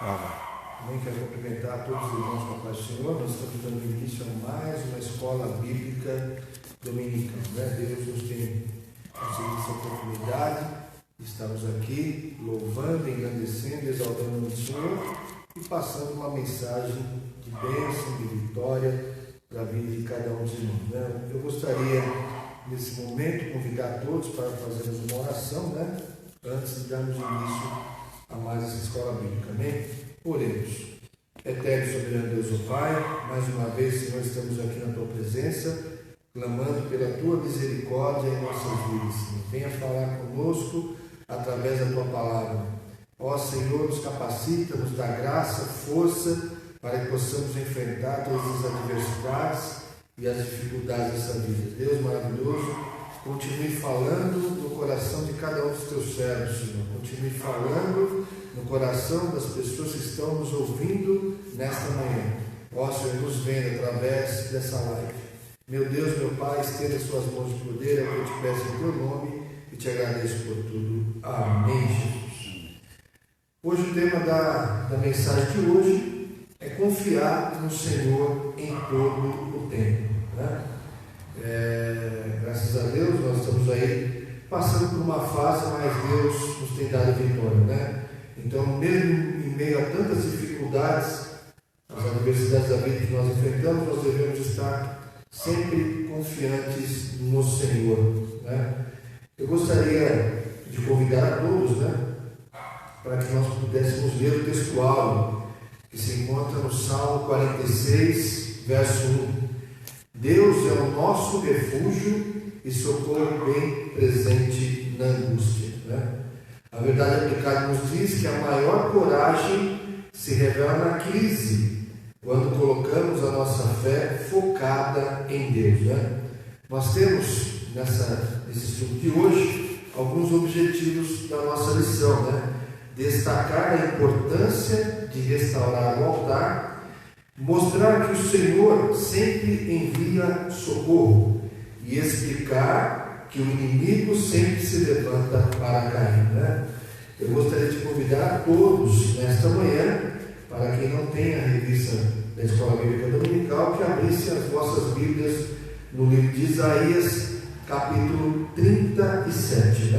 Também quero cumprimentar todos os irmãos com a paz do Senhor. Nós estamos dando início a mais uma escola bíblica dominical. Deus nos tem concedido essa oportunidade. Estamos aqui louvando, engrandecendo, exaltando o nome do Senhor e passando uma mensagem de bênção, de vitória para a vida de cada um dos irmãos. Eu gostaria, nesse momento, convidar todos para fazermos uma oração, antes de darmos início a mais essa escola bíblica. Amém? Oremos. Eterno e soberano Deus, ó Pai, mais uma vez, Senhor, estamos aqui na Tua presença, clamando pela Tua misericórdia em nossas vidas, Senhor. Venha falar conosco através da Tua palavra. Ó Senhor, nos capacita, nos dá graça, força, para que possamos enfrentar todas as adversidades e as dificuldades dessa vida. Deus maravilhoso, continue falando no coração de cada um dos Teus servos, Senhor. Continue falando no coração das pessoas que estão nos ouvindo nesta manhã. Ó Senhor, nos vendo através dessa live. Meu Deus, meu Pai, estenda as Suas mãos de poder, é o que eu te peço em Teu nome e te agradeço por tudo. Amém, Jesus. Hoje o tema da mensagem de hoje é confiar no Senhor em todo o tempo. Graças a Deus, nós estamos aí passando por uma fase, mas Deus nos tem dado vitória, Então, mesmo em meio a tantas dificuldades, as adversidades da vida que nós enfrentamos, nós devemos estar sempre confiantes no Senhor, Eu gostaria de convidar a todos, para que nós pudéssemos ler o textual que se encontra no Salmo 46, verso 1. Deus é o nosso refúgio e socorro bem presente na angústia. A verdade aplicada nos diz que a maior coragem se revela na crise, quando colocamos a nossa fé focada em Deus. Nós temos, nesse estudo de hoje, alguns objetivos da nossa lição. Destacar a importância de restaurar o altar, mostrar que o Senhor sempre envia socorro e explicar que o inimigo sempre se levanta para cair. Eu gostaria de convidar a todos nesta manhã, para quem não tem a revista da Escola Bíblica Dominical, que abrissem as vossas Bíblias no livro de Isaías, capítulo 37.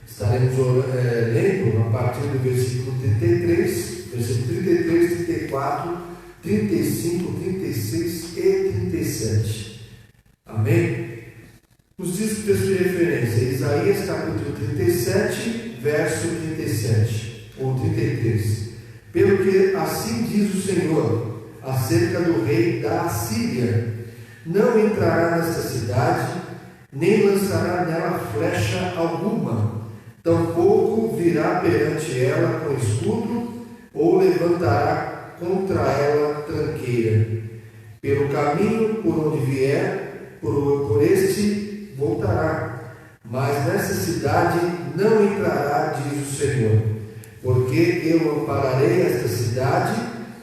Estaremos lendo a partir do versículo 33, versículo 33, 34, 35, 36 e 37. Amém? Nos diz o texto de referência, Isaías capítulo 37, verso 37, ou 33. Pelo que assim diz o Senhor, acerca do rei da Assíria: não entrará nesta cidade, nem lançará nela flecha alguma, tampouco virá perante ela com escudo, ou levantará contra ela tranqueira. Pelo caminho por onde vier, por este voltará, mas nessa cidade não entrará, diz o Senhor, porque eu ampararei esta cidade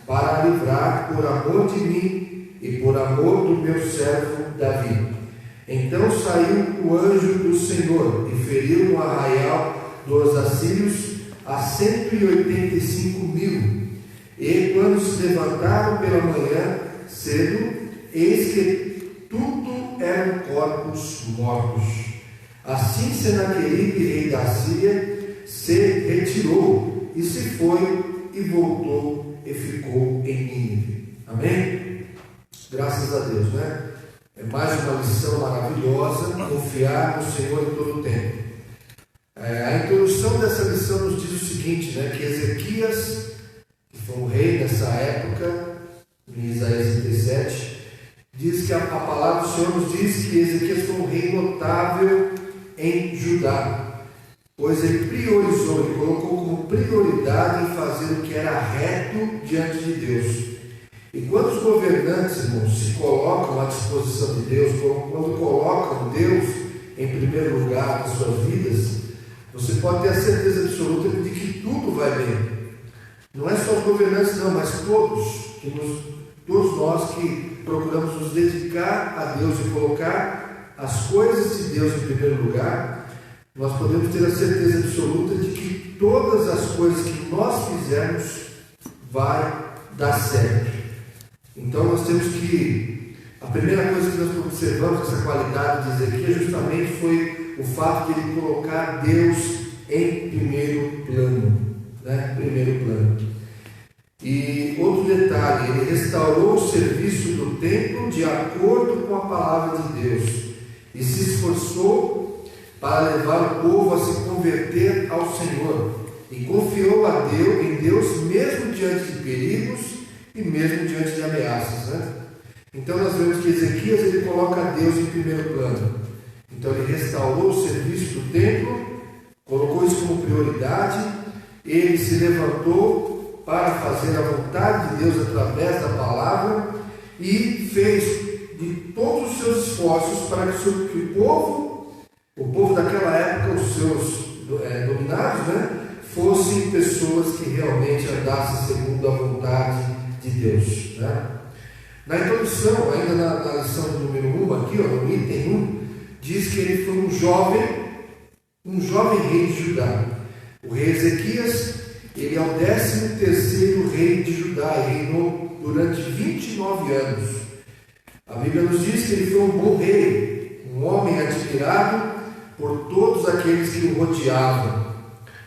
para a livrar por amor de mim e por amor do meu servo Davi. Então saiu o anjo do Senhor e feriu no arraial dos assírios a 185.000. E quando se levantaram pela manhã cedo, eis que tudo eram corpos mortos. Assim Senaqueribe, rei da Síria, se retirou e se foi e voltou e ficou em Nínive. Amém? Graças a Deus, É mais uma lição maravilhosa, confiar no Senhor em todo o tempo. A introdução dessa lição nos diz o seguinte, que Ezequias, que foi um rei nessa época, em Isaías 37, diz que a palavra do Senhor nos diz que Ezequias foi um rei notável em Judá, pois ele priorizou, ele colocou como prioridade em fazer o que era reto diante de Deus. E quando os governantes, irmãos, se colocam à disposição de Deus, quando colocam Deus em primeiro lugar nas suas vidas, você pode ter a certeza absoluta de que tudo vai bem. Não é só os governantes não, mas todos nós que procuramos nos dedicar a Deus e colocar as coisas de Deus em primeiro lugar, nós podemos ter a certeza absoluta de que todas as coisas que nós fizermos vai dar certo. Então nós temos que, a primeira coisa que nós observamos dessa qualidade de Ezequias justamente foi o fato de ele colocar Deus em primeiro plano, né? Primeiro plano. E outro detalhe, ele restaurou o serviço do templo de acordo com a palavra de Deus e se esforçou para levar o povo a se converter ao Senhor e confiou em Deus mesmo diante de perigos e mesmo diante de ameaças, né? Então nós vemos que Ezequias ele coloca Deus em primeiro plano. Então ele restaurou o serviço do templo, colocou isso como prioridade, ele se levantou para fazer a vontade de Deus através da palavra e fez de todos os seus esforços para que o povo daquela época, os seus dominados, né, fossem pessoas que realmente andassem segundo a vontade de Deus, né? Na introdução, ainda na lição do número 1, aqui, no item 1, diz que ele foi um jovem rei de Judá. O rei Ezequias, ele é o 13º rei de Judá e reinou durante 29 anos. A Bíblia nos diz que ele foi um bom rei, um homem admirado por todos aqueles que o rodeavam.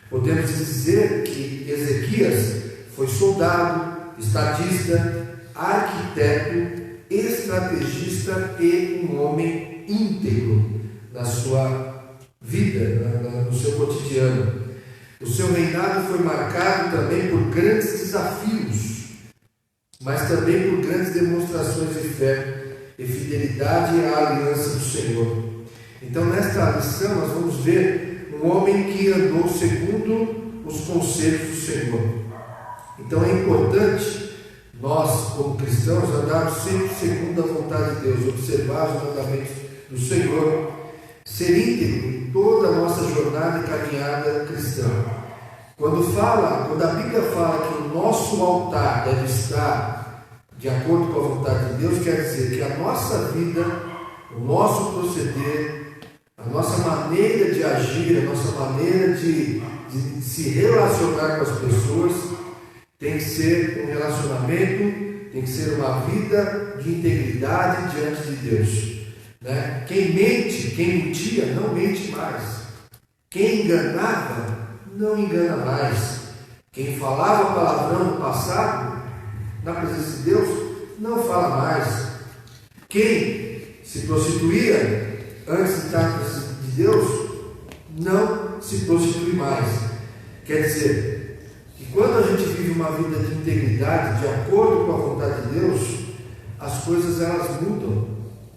Podemos dizer que Ezequias foi soldado, estadista, arquiteto, estrategista e um homem íntegro na sua vida, no seu cotidiano. O seu reinado foi marcado também por grandes desafios, mas também por grandes demonstrações de fé e fidelidade à aliança do Senhor. Então, nesta lição, nós vamos ver um homem que andou segundo os conselhos do Senhor. Então, é importante nós, como cristãos, andarmos sempre segundo a vontade de Deus, observar os mandamentos do Senhor, ser íntegro em toda a nossa jornada e caminhada cristã. Quando a Bíblia fala que o nosso altar deve estar de acordo com a vontade de Deus, quer dizer que a nossa vida, o nosso proceder, a nossa maneira de agir, a nossa maneira de se relacionar com as pessoas, tem que ser um relacionamento, tem que ser uma vida de integridade diante de Deus, né? Quem mentia, não mente mais. Quem enganava, não engana mais. Quem falava palavrão no passado, na presença de Deus, não fala mais. Quem se prostituía antes de estar na presença de Deus, não se prostitui mais. Quer dizer, que quando a gente vive uma vida de integridade, de acordo com a vontade de Deus, as coisas elas mudam.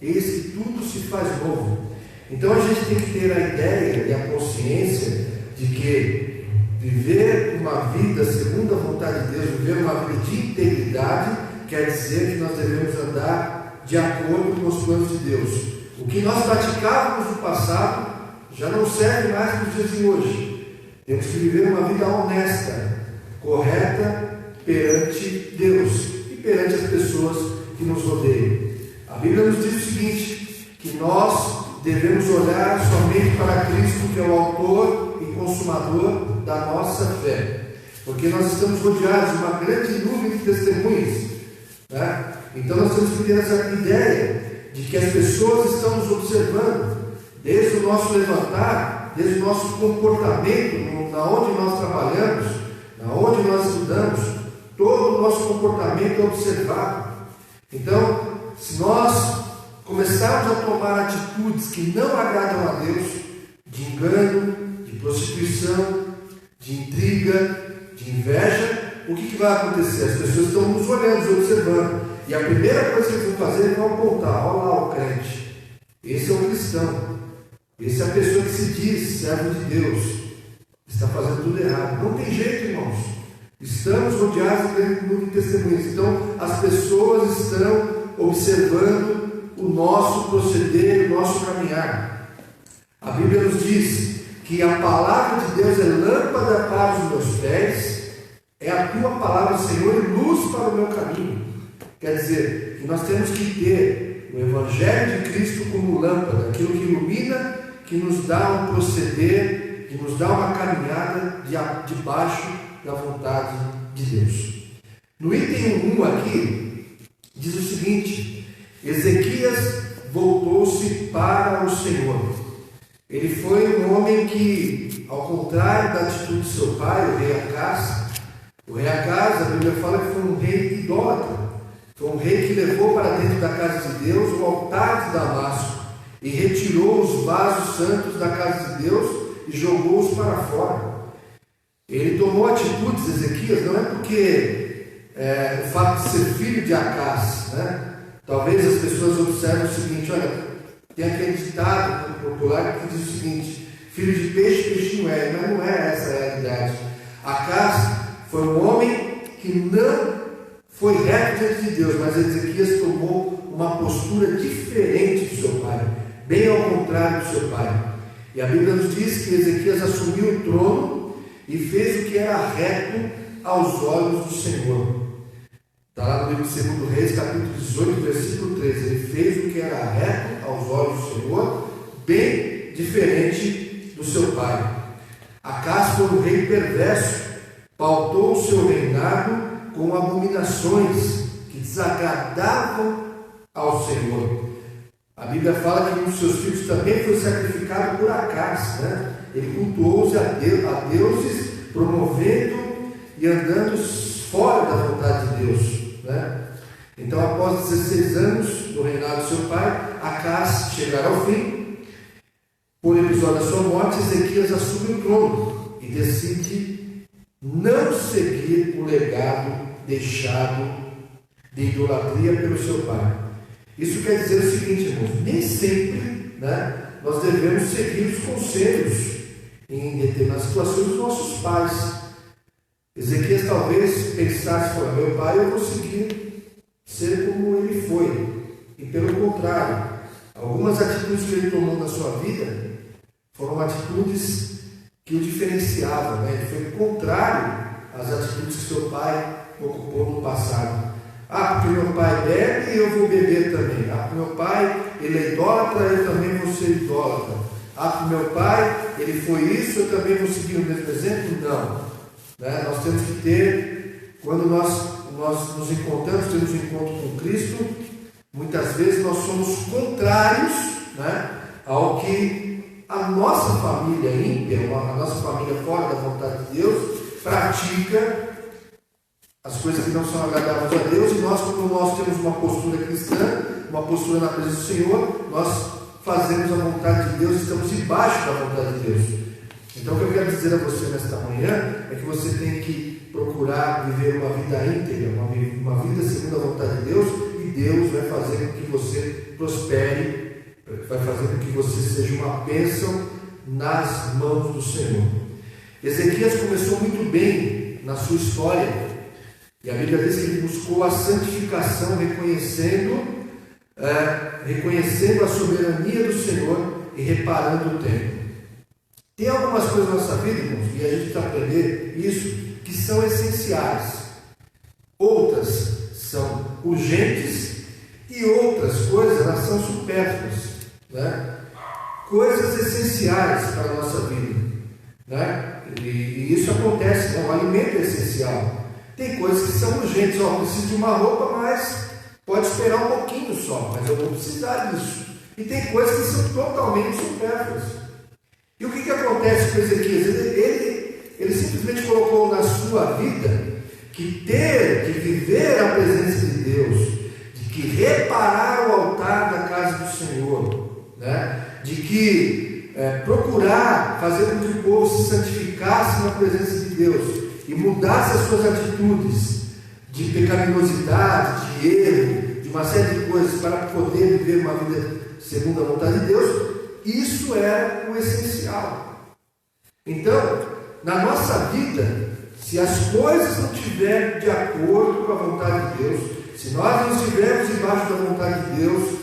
Eis que tudo se faz novo. Então a gente tem que ter a ideia e a consciência de que viver uma vida segundo a vontade de Deus, viver uma vida de integridade, quer dizer que nós devemos andar de acordo com os planos de Deus. O que nós praticávamos no passado já não serve mais para os dias de hoje. Temos que viver uma vida honesta, correta perante Deus e perante as pessoas que nos rodeiam. A Bíblia nos diz o seguinte, que nós devemos olhar somente para Cristo, que é o autor e consumador da nossa fé, porque nós estamos rodeados de uma grande nuvem de testemunhas, né? Então nós temos que ter essa ideia de que as pessoas estão nos observando, desde o nosso levantar, desde o nosso comportamento, na onde nós trabalhamos, na onde nós estudamos, todo o nosso comportamento é observado. Então, se nós começarmos a tomar atitudes que não agradam a Deus, de engano, de prostituição, de intriga, de inveja, o que vai acontecer? As pessoas estão nos olhando, nos observando, e a primeira coisa que eles vão fazer é apontar: olha lá o crente, esse é o cristão, esse é a pessoa que se diz servo de Deus, está fazendo tudo errado. Não tem jeito, irmãos. Estamos rodeados de grande número de testemunhas. Então, as pessoas estão observando o nosso proceder, o nosso caminhar. A Bíblia nos diz que a palavra de Deus é lâmpada para os meus pés, é a tua palavra, Senhor, e luz para o meu caminho. Quer dizer, que nós temos que ter o Evangelho de Cristo como lâmpada, aquilo que ilumina, que nos dá um proceder, que nos dá uma caminhada debaixo da vontade de Deus. No item 1 aqui, diz o seguinte: Ezequias voltou-se para o Senhor. Ele foi um homem que, ao contrário da atitude de seu pai, o rei Acaz, a Bíblia fala que foi um rei idólatra. Foi um rei que levou para dentro da casa de Deus o altar de Damasco e retirou os vasos santos da casa de Deus e jogou-os para fora. Ele tomou atitudes, Ezequias, não é porque o fato de ser filho de Acaz, né? Talvez as pessoas observem o seguinte: olha, tem aquele ditado popular que diz o seguinte: filho de peixe, peixinho é, mas não é essa a realidade. Acaz foi um homem que não foi reto diante de Deus, mas Ezequias tomou uma postura diferente do seu pai, bem ao contrário do seu pai. E a Bíblia nos diz que Ezequias assumiu o trono e fez o que era reto aos olhos do Senhor. Está lá no livro de 2 Reis, capítulo 18, versículo 13. Ele fez o que era reto aos olhos do Senhor, bem diferente do seu pai. Acaz foi um rei perverso, pautou o seu reinado com abominações que desagradavam ao Senhor. A Bíblia fala que um dos seus filhos também foi sacrificado por Acaz, né? Ele cultuou-se a deuses, promovendo e andando fora da vontade de Deus, né? Então, após 16 anos do reinado do seu pai, Acaz chegará ao fim. Por episódio da sua morte, Ezequias assume o trono e decide não seguir o legado deixado de idolatria pelo seu pai. Isso quer dizer o seguinte, irmãos: nem sempre, né, nós devemos seguir os conselhos em determinadas situações dos nossos pais. Ezequias talvez pensasse: meu pai, eu vou seguir ser como ele foi. E pelo contrário, algumas atitudes que ele tomou na sua vida foram atitudes que o diferenciavam, né? Ele foi contrário às atitudes que seu pai ocupou no passado. Porque meu pai bebe e eu vou beber também. Porque meu pai, ele é idólatra, eu também vou ser idólatra. Porque meu pai, ele foi isso, eu também vou seguir o mesmo exemplo? Não. Né? Nós temos que ter, quando nós nos encontramos, temos um encontro com Cristo, muitas vezes nós somos contrários, né, ao que a nossa família ímpia, a nossa família fora da vontade de Deus, pratica as coisas que não são agradáveis a Deus. E nós, como nós temos uma postura cristã, uma postura na presença do Senhor, nós fazemos a vontade de Deus, estamos debaixo da vontade de Deus. Então, o que eu quero dizer a você nesta manhã é que você tem que procurar viver uma vida íntegra, uma vida segundo a vontade de Deus, e Deus vai fazer com que você prospere, vai fazer com que você seja uma bênção nas mãos do Senhor. Ezequias começou muito bem na sua história, e a Bíblia diz que ele buscou a santificação, reconhecendo a soberania do Senhor e reparando o tempo. Tem algumas coisas na nossa vida, irmãos, e a gente precisa aprender isso, que são essenciais. Outras são urgentes e outras coisas, elas são supérfluas, né? Coisas essenciais para a nossa vida, né? E isso acontece, né? O alimento é essencial. Tem coisas que são urgentes. Eu preciso de uma roupa, mas pode esperar um pouquinho só, mas eu vou precisar disso. E tem coisas que são totalmente supérfluas. E o que acontece com Ezequias? Ele simplesmente colocou na sua vida que viver a presença de Deus, de que reparar o altar da casa do Senhor, né? De que procurar fazer com que o povo se santificasse na presença de Deus e mudasse as suas atitudes de pecaminosidade, de erro, de uma série de coisas para poder viver uma vida segundo a vontade de Deus. Isso é o essencial. Então, na nossa vida, se as coisas não estiverem de acordo com a vontade de Deus, se nós não estivermos debaixo da vontade de Deus,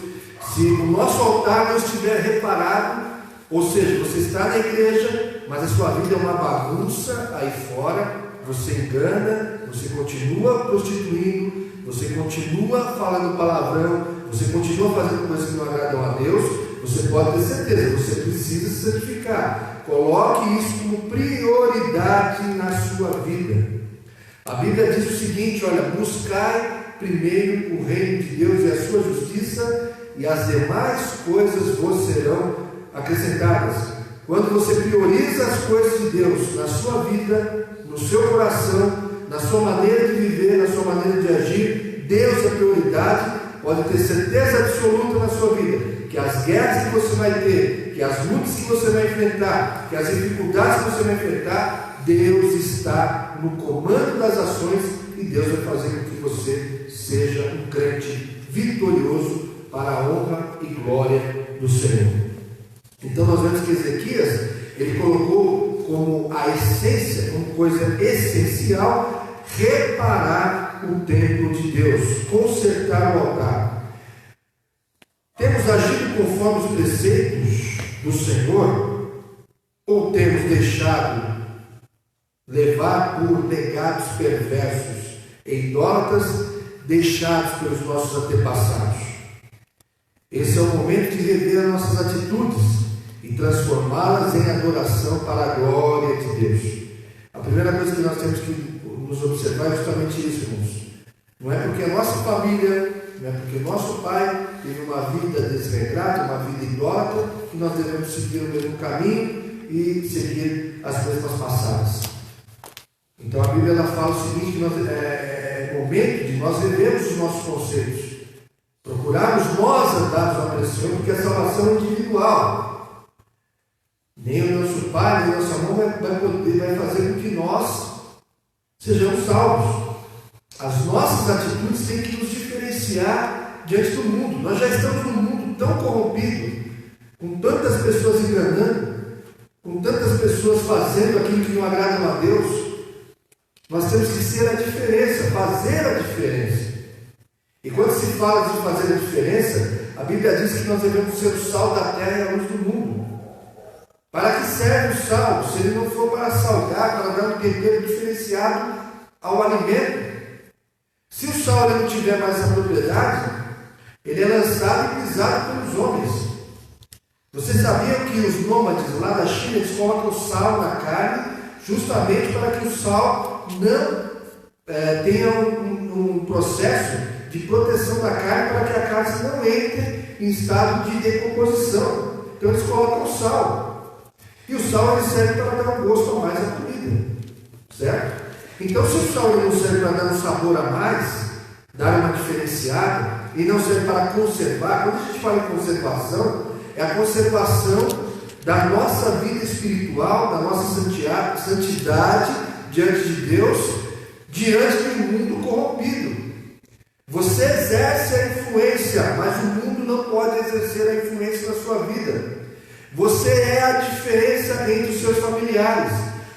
se o nosso altar não estiver reparado, ou seja, você está na igreja, mas a sua vida é uma bagunça aí fora, você engana, você continua prostituindo, você continua falando palavrão, você continua fazendo coisas que não agradam a Deus, você pode ter certeza, você precisa se santificar. Coloque isso como prioridade na sua vida. A Bíblia diz o seguinte: olha, buscai primeiro o reino de Deus e a sua justiça, e as demais coisas vos serão acrescentadas. Quando você prioriza as coisas de Deus na sua vida, no seu coração, na sua maneira de viver, na sua maneira de agir, Deus é prioridade. Pode ter certeza absoluta na sua vida que as guerras que você vai ter, que as lutas que você vai enfrentar, que as dificuldades que você vai enfrentar, Deus está no comando das ações e Deus vai fazer com que você seja um crente vitorioso para a honra e glória do Senhor. Então nós vemos que Ezequias, ele colocou como a essência, como coisa essencial, reparar o templo de Deus, consertar o altar. Temos agido conforme os preceitos do Senhor, ou temos deixado levar por legados perversos e idólatras deixados pelos nossos antepassados? Esse é o momento de rever as nossas atitudes e transformá-las em adoração para a glória de Deus. A primeira coisa que nós temos que nos observar é justamente isso, irmãos. Não é porque a nossa família, não é porque o nosso pai teve uma vida desregrada, uma vida idólatra, que nós devemos seguir o mesmo caminho e seguir as mesmas passadas. Então a Bíblia ela fala o seguinte, que é momento de nós revermos os nossos conceitos, procurarmos nós andarmos na pressão, porque a salvação é individual. Nem o nosso pai, nem a nossa mãe vai fazer com que nós sejamos salvos. As nossas atitudes têm que nos diferenciar diante do mundo. Nós já estamos num mundo tão corrompido, com tantas pessoas enganando, com tantas pessoas fazendo aquilo que não agrada a Deus. Nós temos que ser a diferença, fazer a diferença. E quando se fala de fazer a diferença, a Bíblia diz que nós devemos ser o sal da terra e a luz do mundo. Para que serve o sal? Se ele não for para salgar, para dar um tempero diferenciado ao alimento. Se o sal não tiver mais essa propriedade, ele é lançado e pisado pelos homens. Vocês sabiam que os nômades lá da China, eles colocam sal na carne, justamente para que o sal não tenha um processo de proteção da carne, para que a carne não entre em estado de decomposição. Então eles colocam sal. E o sal ele serve para dar um gosto a mais à comida. Certo? Então se o sal ele não serve para dar um sabor a mais, dar uma diferenciada, e não serve para conservar, quando a gente fala em conservação, é a conservação da nossa vida espiritual, da nossa santidade diante de Deus, diante de um mundo corrompido. Você exerce a influência, mas o mundo não pode exercer a influência na sua vida. Você é a diferença entre os seus familiares,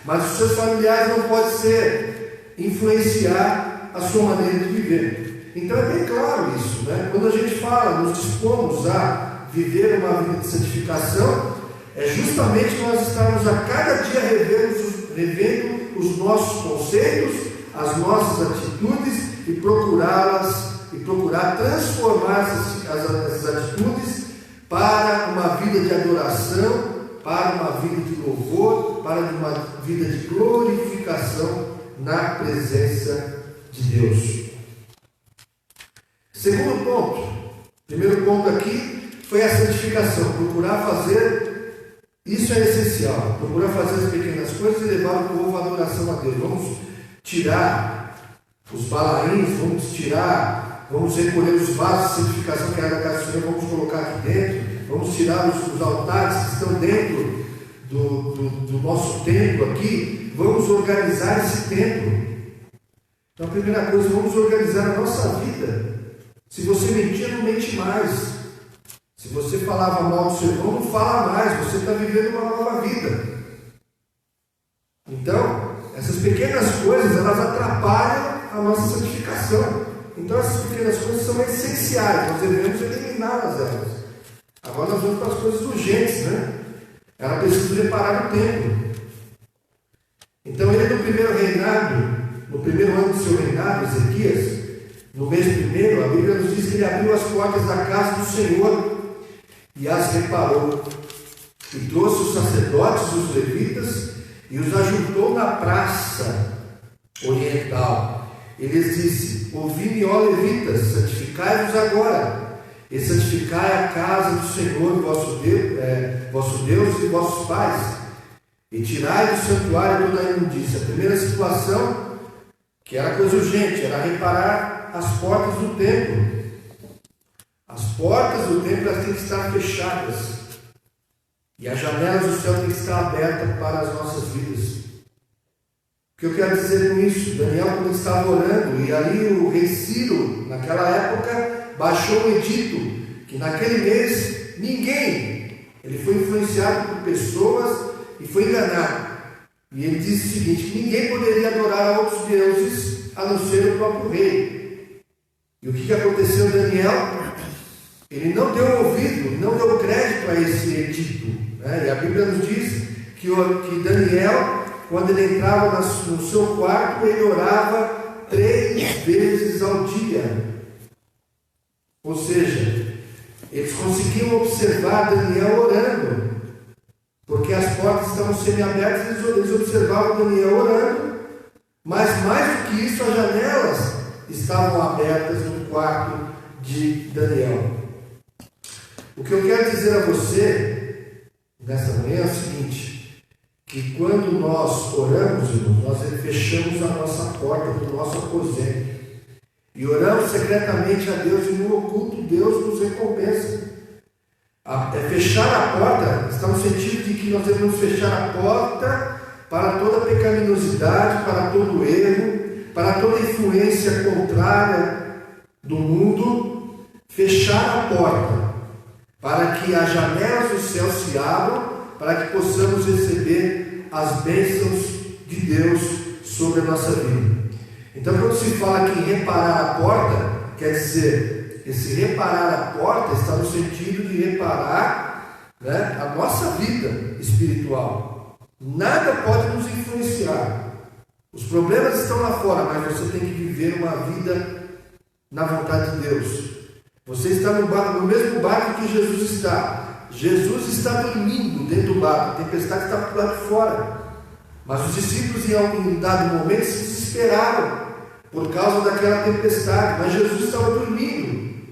mas os seus familiares não podem influenciar a sua maneira de viver. Então é bem claro isso, né? Quando a gente fala, nos dispomos a viver uma vida de santificação, é justamente nós estarmos a cada dia revendo os nossos conceitos, as nossas atitudes e procurar transformar essas atitudes para uma vida de adoração, para uma vida de louvor, para uma vida de glorificação na presença de Deus. Segundo ponto, primeiro ponto aqui foi a santificação, procurar fazer, isso é essencial, procurar fazer as pequenas coisas e levar o povo à adoração a Deus. Vamos tirar os balaíns, vamos recolher os vasos de santificação que era da casa do Senhor, vamos colocar aqui dentro, vamos tirar os altares que estão dentro do nosso templo aqui, vamos organizar esse templo. Então a primeira coisa, vamos organizar a nossa vida. Se você mentia, não mente mais. Se você falava mal do seu irmão, não fala mais, você está vivendo uma nova vida. Então, essas pequenas coisas, elas atrapalham a nossa santificação. Então essas pequenas coisas são essenciais, nós devemos eliminá-las elas. Agora nós vamos para as coisas urgentes, né? Ela precisa reparar o templo. Então ele no primeiro reinado, no primeiro ano do seu reinado, Ezequias, no mês primeiro, a Bíblia nos diz que ele abriu as portas da casa do Senhor e as reparou. E trouxe os sacerdotes e os levitas e os ajuntou na praça, oriental. Ele disse: ouvi-me, ó levitas, santificai-vos agora, e santificai a casa do Senhor vosso Deus e vossos pais, e tirai do santuário toda a imundícia. A primeira situação, que era coisa urgente, era reparar as portas do templo. As portas do templo elas têm que estar fechadas, e as janelas do céu têm que estar abertas para as nossas vidas. O que eu quero dizer com isso? Daniel, quando estava orando, e ali o rei Ciro, naquela época, baixou um edito, que naquele mês, ele foi influenciado por pessoas e foi enganado. E ele disse o seguinte, que ninguém poderia adorar a outros deuses, a não ser o próprio rei. E o que aconteceu, Daniel? Ele não deu ouvido, não deu crédito a esse edito, né? E a Bíblia nos diz que Daniel, quando ele entrava no seu quarto, ele orava 3 vezes ao dia. Ou seja, eles conseguiam observar Daniel orando, porque as portas estavam semi-abertas, eles observavam Daniel orando, mas mais do que isso, as janelas estavam abertas no quarto de Daniel. O que eu quero dizer a você nessa manhã é o seguinte, que quando nós oramos, irmãos, nós fechamos a nossa porta do nosso aposento e oramos secretamente a Deus, e no oculto Deus nos recompensa. Fechar a porta está no sentido de que nós devemos fechar a porta para toda pecaminosidade, para todo erro, para toda influência contrária do mundo. Fechar a porta para que as janelas do céu se abram, para que possamos receber as bênçãos de Deus sobre a nossa vida. Então, quando se fala aqui em reparar a porta, quer dizer, esse reparar a porta está no sentido de reparar, né, a nossa vida espiritual. Nada pode nos influenciar. Os problemas estão lá fora, mas você tem que viver uma vida na vontade de Deus. Você está no mesmo barco que Jesus está. Jesus está dormindo dentro do barco, a tempestade está por lá de fora. Mas os discípulos, em algum dado momento, se desesperaram por causa daquela tempestade. Mas Jesus estava dormindo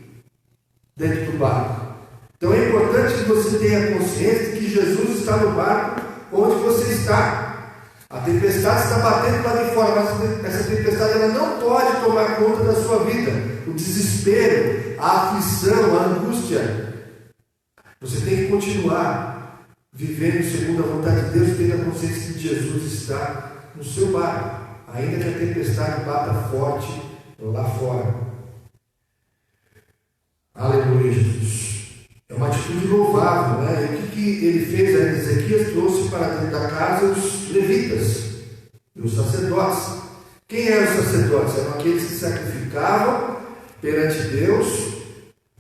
dentro do barco. Então é importante que você tenha consciência de que Jesus está no barco onde você está. A tempestade está batendo lá de fora, mas essa tempestade ela não pode tomar conta da sua vida. O desespero, a aflição, a angústia. Você tem que continuar vivendo segundo a vontade de Deus, tendo a consciência de que Jesus está no seu barco, ainda que a tempestade bata forte lá fora. Aleluia, Jesus. É uma atitude louvável, né? E o que ele fez aí? Ezequias trouxe para dentro da casa os levitas e os sacerdotes. Quem eram os sacerdotes? Eram aqueles que sacrificavam perante Deus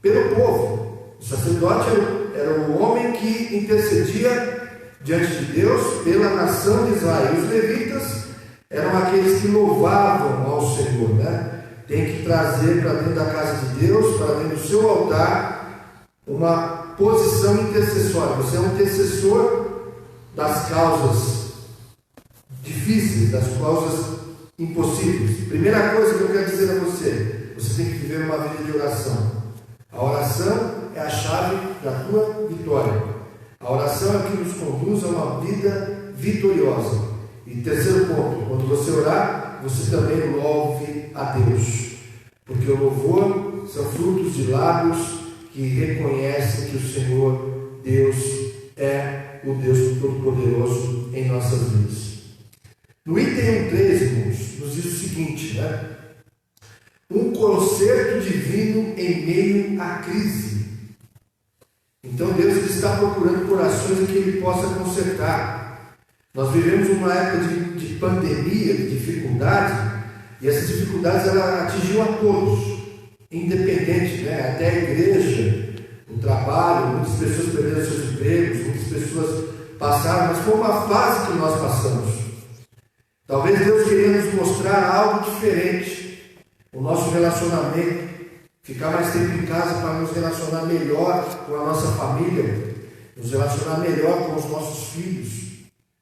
pelo povo. O sacerdote era o homem que intercedia diante de Deus pela nação de Israel. Os levitas eram aqueles que louvavam ao Senhor, né? Tem que trazer para dentro da casa de Deus, para dentro do seu altar, uma posição intercessória. Você é um intercessor das causas difíceis, das causas impossíveis. Primeira coisa que eu quero dizer a você, você tem que viver uma vida de oração. A oração é a chave da tua vitória. A oração é o que nos conduz a uma vida vitoriosa. E terceiro ponto, quando você orar, você também louve a Deus. Porque o louvor são frutos de lábios que reconhecem que o Senhor Deus é o Deus Todo-Poderoso em nossas vidas. No item 1.3, irmãos, nos diz o seguinte, né? Um conserto divino em meio à crise. Então Deus está procurando corações em que Ele possa consertar. Nós vivemos uma época de pandemia, de dificuldade, e essas dificuldades ela atingiu a todos, independente, né? Até a igreja, o trabalho, muitas pessoas perderam seus empregos, muitas pessoas passaram, mas foi uma fase que nós passamos. Talvez Deus queria nos mostrar algo diferente, o nosso relacionamento, ficar mais tempo em casa para nos relacionar melhor com a nossa família, nos relacionar melhor com os nossos filhos,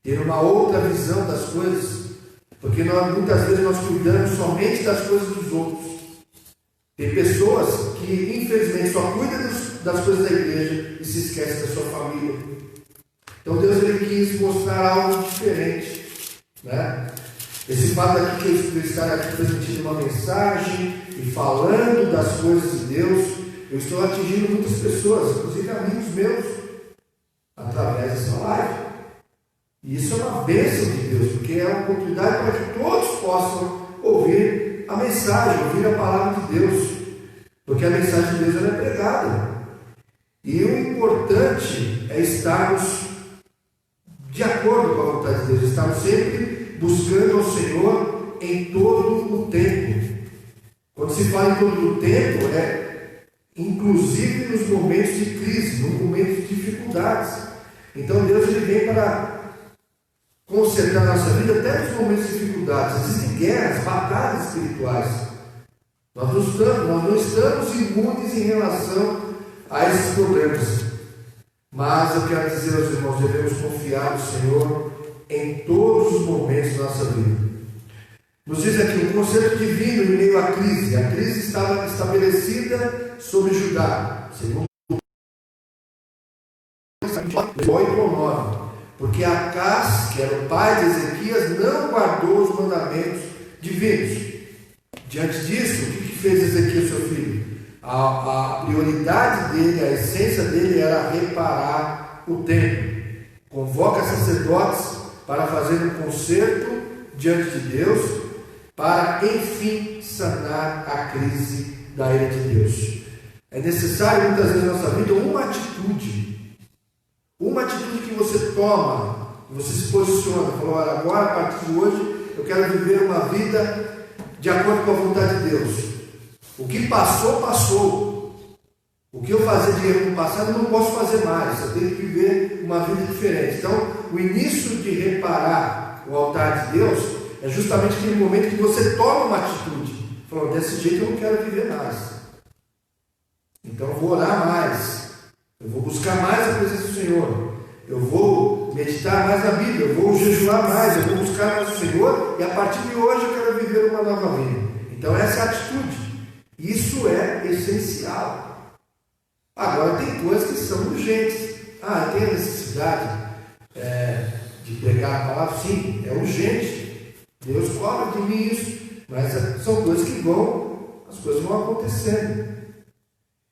ter uma outra visão das coisas. Porque muitas vezes nós cuidamos somente das coisas dos outros. Tem pessoas que, infelizmente, só cuidam das coisas da igreja e se esquecem da sua família. Então Deus ele quis mostrar algo diferente, né? Esse fato aqui que eu estar aqui transmitindo uma mensagem e falando das coisas de Deus, eu estou atingindo muitas pessoas, inclusive amigos meus, através dessa live. E isso é uma bênção de Deus, porque é uma oportunidade para que todos possam ouvir a mensagem, ouvir a palavra de Deus, porque a mensagem de Deus ela é pregada. E o importante é estarmos de acordo com a vontade de Deus, estarmos sempre buscando ao Senhor em todo o tempo. Quando se fala em todo o tempo, é inclusive nos momentos de crise, nos momentos de dificuldades. Então Deus ele vem para consertar a nossa vida até nos momentos de dificuldades. Existem guerras, batalhas espirituais. Nós não estamos imunes em relação a esses problemas. Mas eu quero dizer aos irmãos, devemos confiar no Senhor em todos os momentos da nossa vida. Nos diz aqui um conselho divino em meio à crise. A crise estava estabelecida sobre Judá, segundo 8 ou 9. Porque Acás, que era o pai de Ezequias, não guardou os mandamentos divinos. Diante disso, o que fez Ezequias, seu filho? A prioridade dele, a essência dele era reparar o templo. Convoca sacerdotes para fazer um concerto diante de Deus, para enfim sanar a crise da ira de Deus. É necessário muitas vezes na nossa vida uma atitude que você toma, você se posiciona, falou, olha, agora a partir de hoje eu quero viver uma vida de acordo com a vontade de Deus. O que passou, passou. O que eu fazia de erro no passado, eu não posso fazer mais. Eu tenho que viver uma vida diferente. Então, o início de reparar o altar de Deus é justamente aquele momento que você toma uma atitude. Falou, desse jeito eu não quero viver mais. Então, eu vou orar mais. Eu vou buscar mais a presença do Senhor. Eu vou meditar mais na Bíblia. Eu vou jejuar mais. Eu vou buscar mais o Senhor. E a partir de hoje eu quero viver uma nova vida. Então, essa é a atitude. Isso é essencial. Agora, tem coisas que são urgentes. Tem a necessidade de pregar a palavra? Sim, é urgente. Deus cobra de mim isso. Mas são coisas que as coisas vão acontecendo.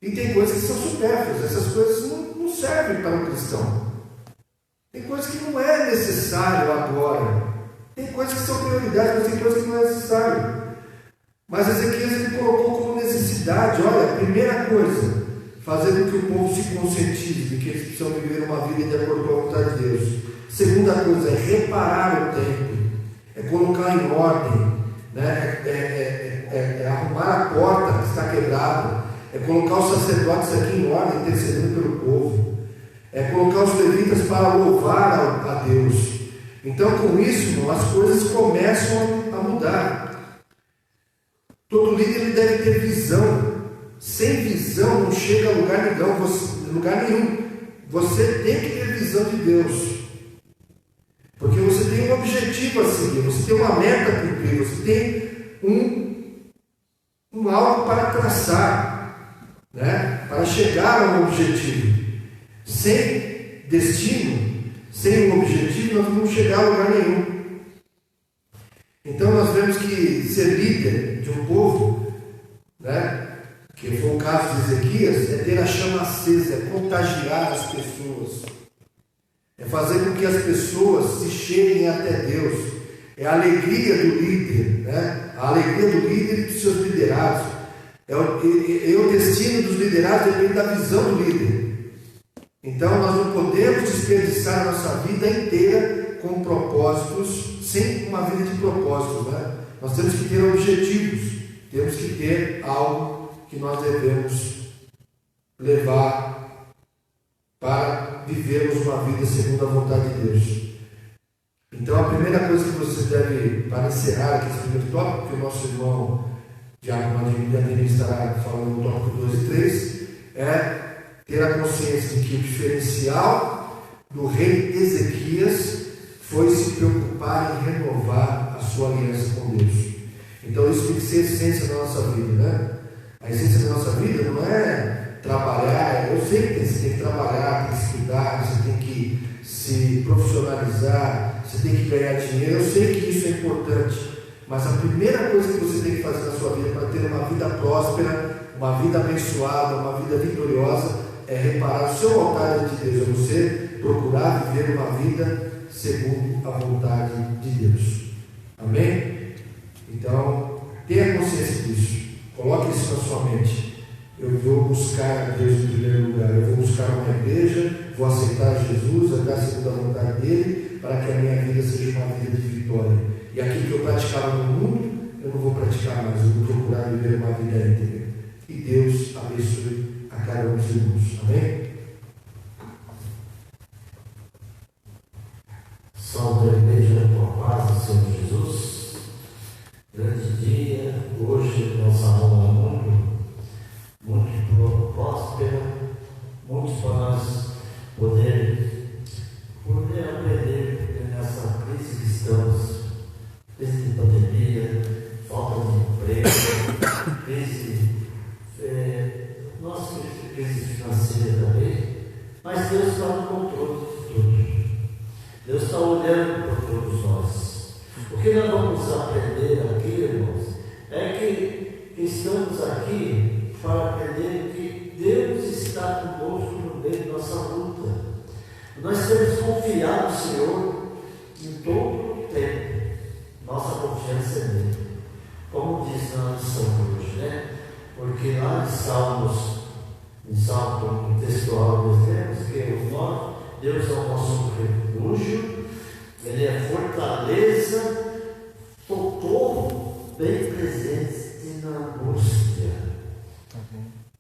E tem coisas que são supérfluas. Essas coisas não servem para o cristão. Tem coisas que não é necessário agora. Tem coisas que são prioridades, mas tem coisas que não é necessário. Mas Ezequias ele colocou como necessidade, olha, a primeira coisa, fazer com que o povo se conscientize de que eles precisam viver uma vida de acordo com a vontade de Deus. Segunda coisa é reparar o templo, é colocar em ordem, né? é arrumar a porta que está quebrada, é colocar os sacerdotes aqui em ordem, intercedendo pelo povo, é colocar os levitas para louvar a Deus. Então, com isso, irmão, as coisas começam a mudar. Todo líder ele deve ter visão. Sem visão não chega a lugar nenhum. Você tem que ter visão de Deus. Porque você tem um objetivo a seguir, você tem uma meta a cumprir, você tem um algo para traçar, né? Para chegar a um objetivo. Sem destino, sem um objetivo, nós não vamos chegar a lugar nenhum. Então nós vemos que ser líder de um povo, né, que foi o caso de Ezequias, é ter a chama acesa, é contagiar as pessoas, é fazer com que as pessoas se cheguem até Deus, é a alegria do líder, né, a alegria do líder e dos seus liderados, o destino dos liderados depende da visão do líder. Então nós não podemos desperdiçar a nossa vida inteira com propósitos, sem uma vida de propósitos, né? Nós temos que ter objetivos, temos que ter algo que nós devemos levar para vivermos uma vida segundo a vontade de Deus. Então a primeira coisa que você deve, para encerrar aqui esse primeiro tópico, que o nosso irmão Diácono Ademir estará falando no tópico 2 e 3, é ter a consciência de que o diferencial do rei Ezequias foi se preocupar em renovar a sua aliança com Deus. Então isso tem que ser a essência da nossa vida, né? A essência da nossa vida não é trabalhar. Eu sei que você tem que trabalhar, tem que estudar, você tem que se profissionalizar, você tem que ganhar dinheiro. Eu sei que isso é importante, mas a primeira coisa que você tem que fazer na sua vida para ter uma vida próspera, uma vida abençoada, uma vida vitoriosa, é reparar o seu altar de Deus, é você procurar viver uma vida segundo a vontade de Deus. Amém? Então, tenha consciência disso. Coloque isso na sua mente. Eu vou buscar a Deus em primeiro lugar. Eu vou buscar uma igreja, vou aceitar Jesus, andar segundo a vontade dele, para que a minha vida seja uma vida de vitória. E aquilo que eu praticava no mundo, eu não vou praticar mais. Eu vou procurar viver uma vida íntegra. E Deus abençoe a cada um dos irmãos. Amém? Salve a igreja com a paz do Senhor Jesus. Grande dia, hoje nossa aula muito próspera, muito para nós poder aprender nessa crise que estamos, crise de pandemia, falta de emprego, crise financeira também, mas Deus está no controle de tudo. Deus está olhando para todos nós. O que nós vamos aprender aqui, irmãos, é que estamos aqui para aprender que Deus está conosco no meio da nossa luta. Nós temos que confiar no Senhor em todo o tempo. Nossa confiança é nele. Como diz na lição de hoje, né? Porque lá em Salmos, em Salmo textual, nós vemos que Deus é o nosso refúgio, Ele é fortaleza, socorro bem presente na angústia.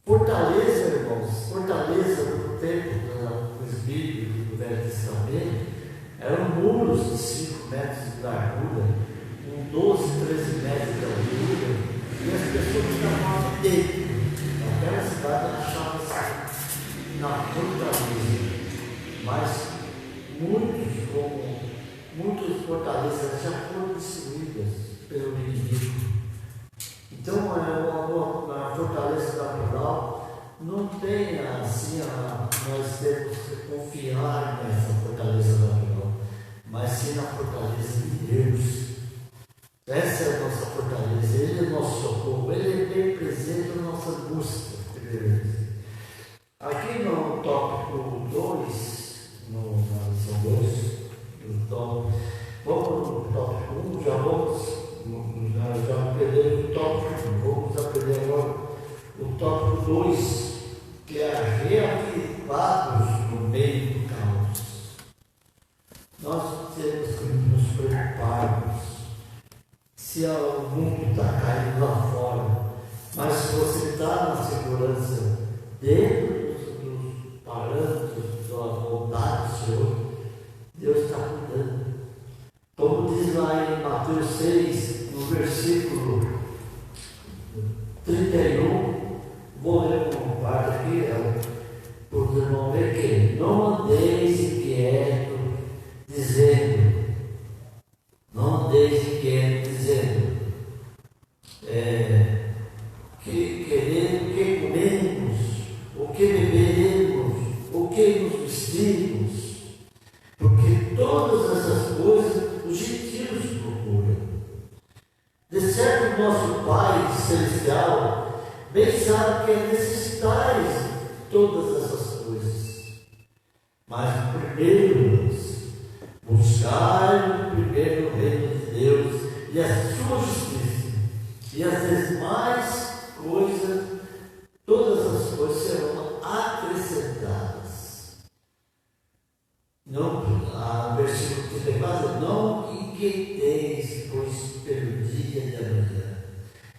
Fortaleza, irmãos, fortaleza no tempo dos bíblicos do Velho Testamento eram muros de 5 metros de largura, com 12, 13 metros de altura, e as pessoas estavam dentro. Naquela cidade achava-se na fortaleza, mas muitas fortalezas já foram destruídas pelo inimigo. Então, a fortaleza natural não tem assim, nós temos que confiar nessa fortaleza natural, mas sim na fortaleza de Deus. Essa é a nossa fortaleza, Ele é o nosso socorro, Ele é bem presente na nossa angústia. Aqui no tópico 2, na lição 2, vamos no tópico 1, já aprendemos o tópico 1, vamos aprender agora o tópico 2, que é reavivados no meio do caos. Nós temos que nos preocuparmos se o mundo está caindo lá fora, mas se você está na segurança dentro dos parâmetros da vontade do Senhor, Deus está cuidando. Como diz lá em Mateus 6, no versículo 31, vou ler uma parte aqui, para os irmãos ver que não andeis inquieto, dizendo, não andeis inquieto, dizendo, que comemos, o que beberemos, o que nos vestimos, porque todas essas coisas os gentios procuram. De certo, nosso Pai Celestial bem sabe que necessitais de todas essas coisas. Mas primeiro, buscar primeiro o reino de Deus e a sua justiça, e as demais coisas, todas as coisas serão acrescentadas. Não, versículo 34, não inquieteis, pois pelo dia de amanhã,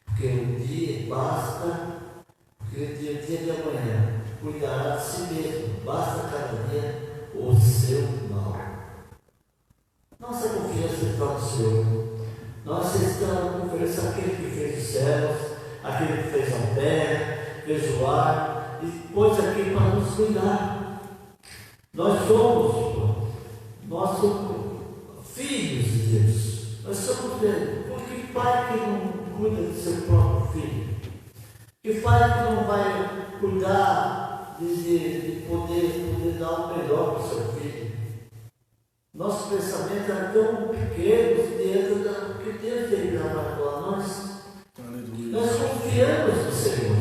porque o dia basta, porque o dia de amanhã cuidará de si mesmo, basta cada dia o seu mal. Nossa confiança está no Senhor. Nossa confiança naquele que fez os céus, aquele que fez a terra, fez o ar, e pôs aqui para nos cuidar. Nós somos filhos de Deus. Nós estamos vendo, porque pai que não cuida do seu próprio filho? Que pai que não vai cuidar de poder dar o melhor para o seu filho? Nossos pensamentos eram tão pequenos diante do que Deus tem para nós. Nós confiamos no Senhor.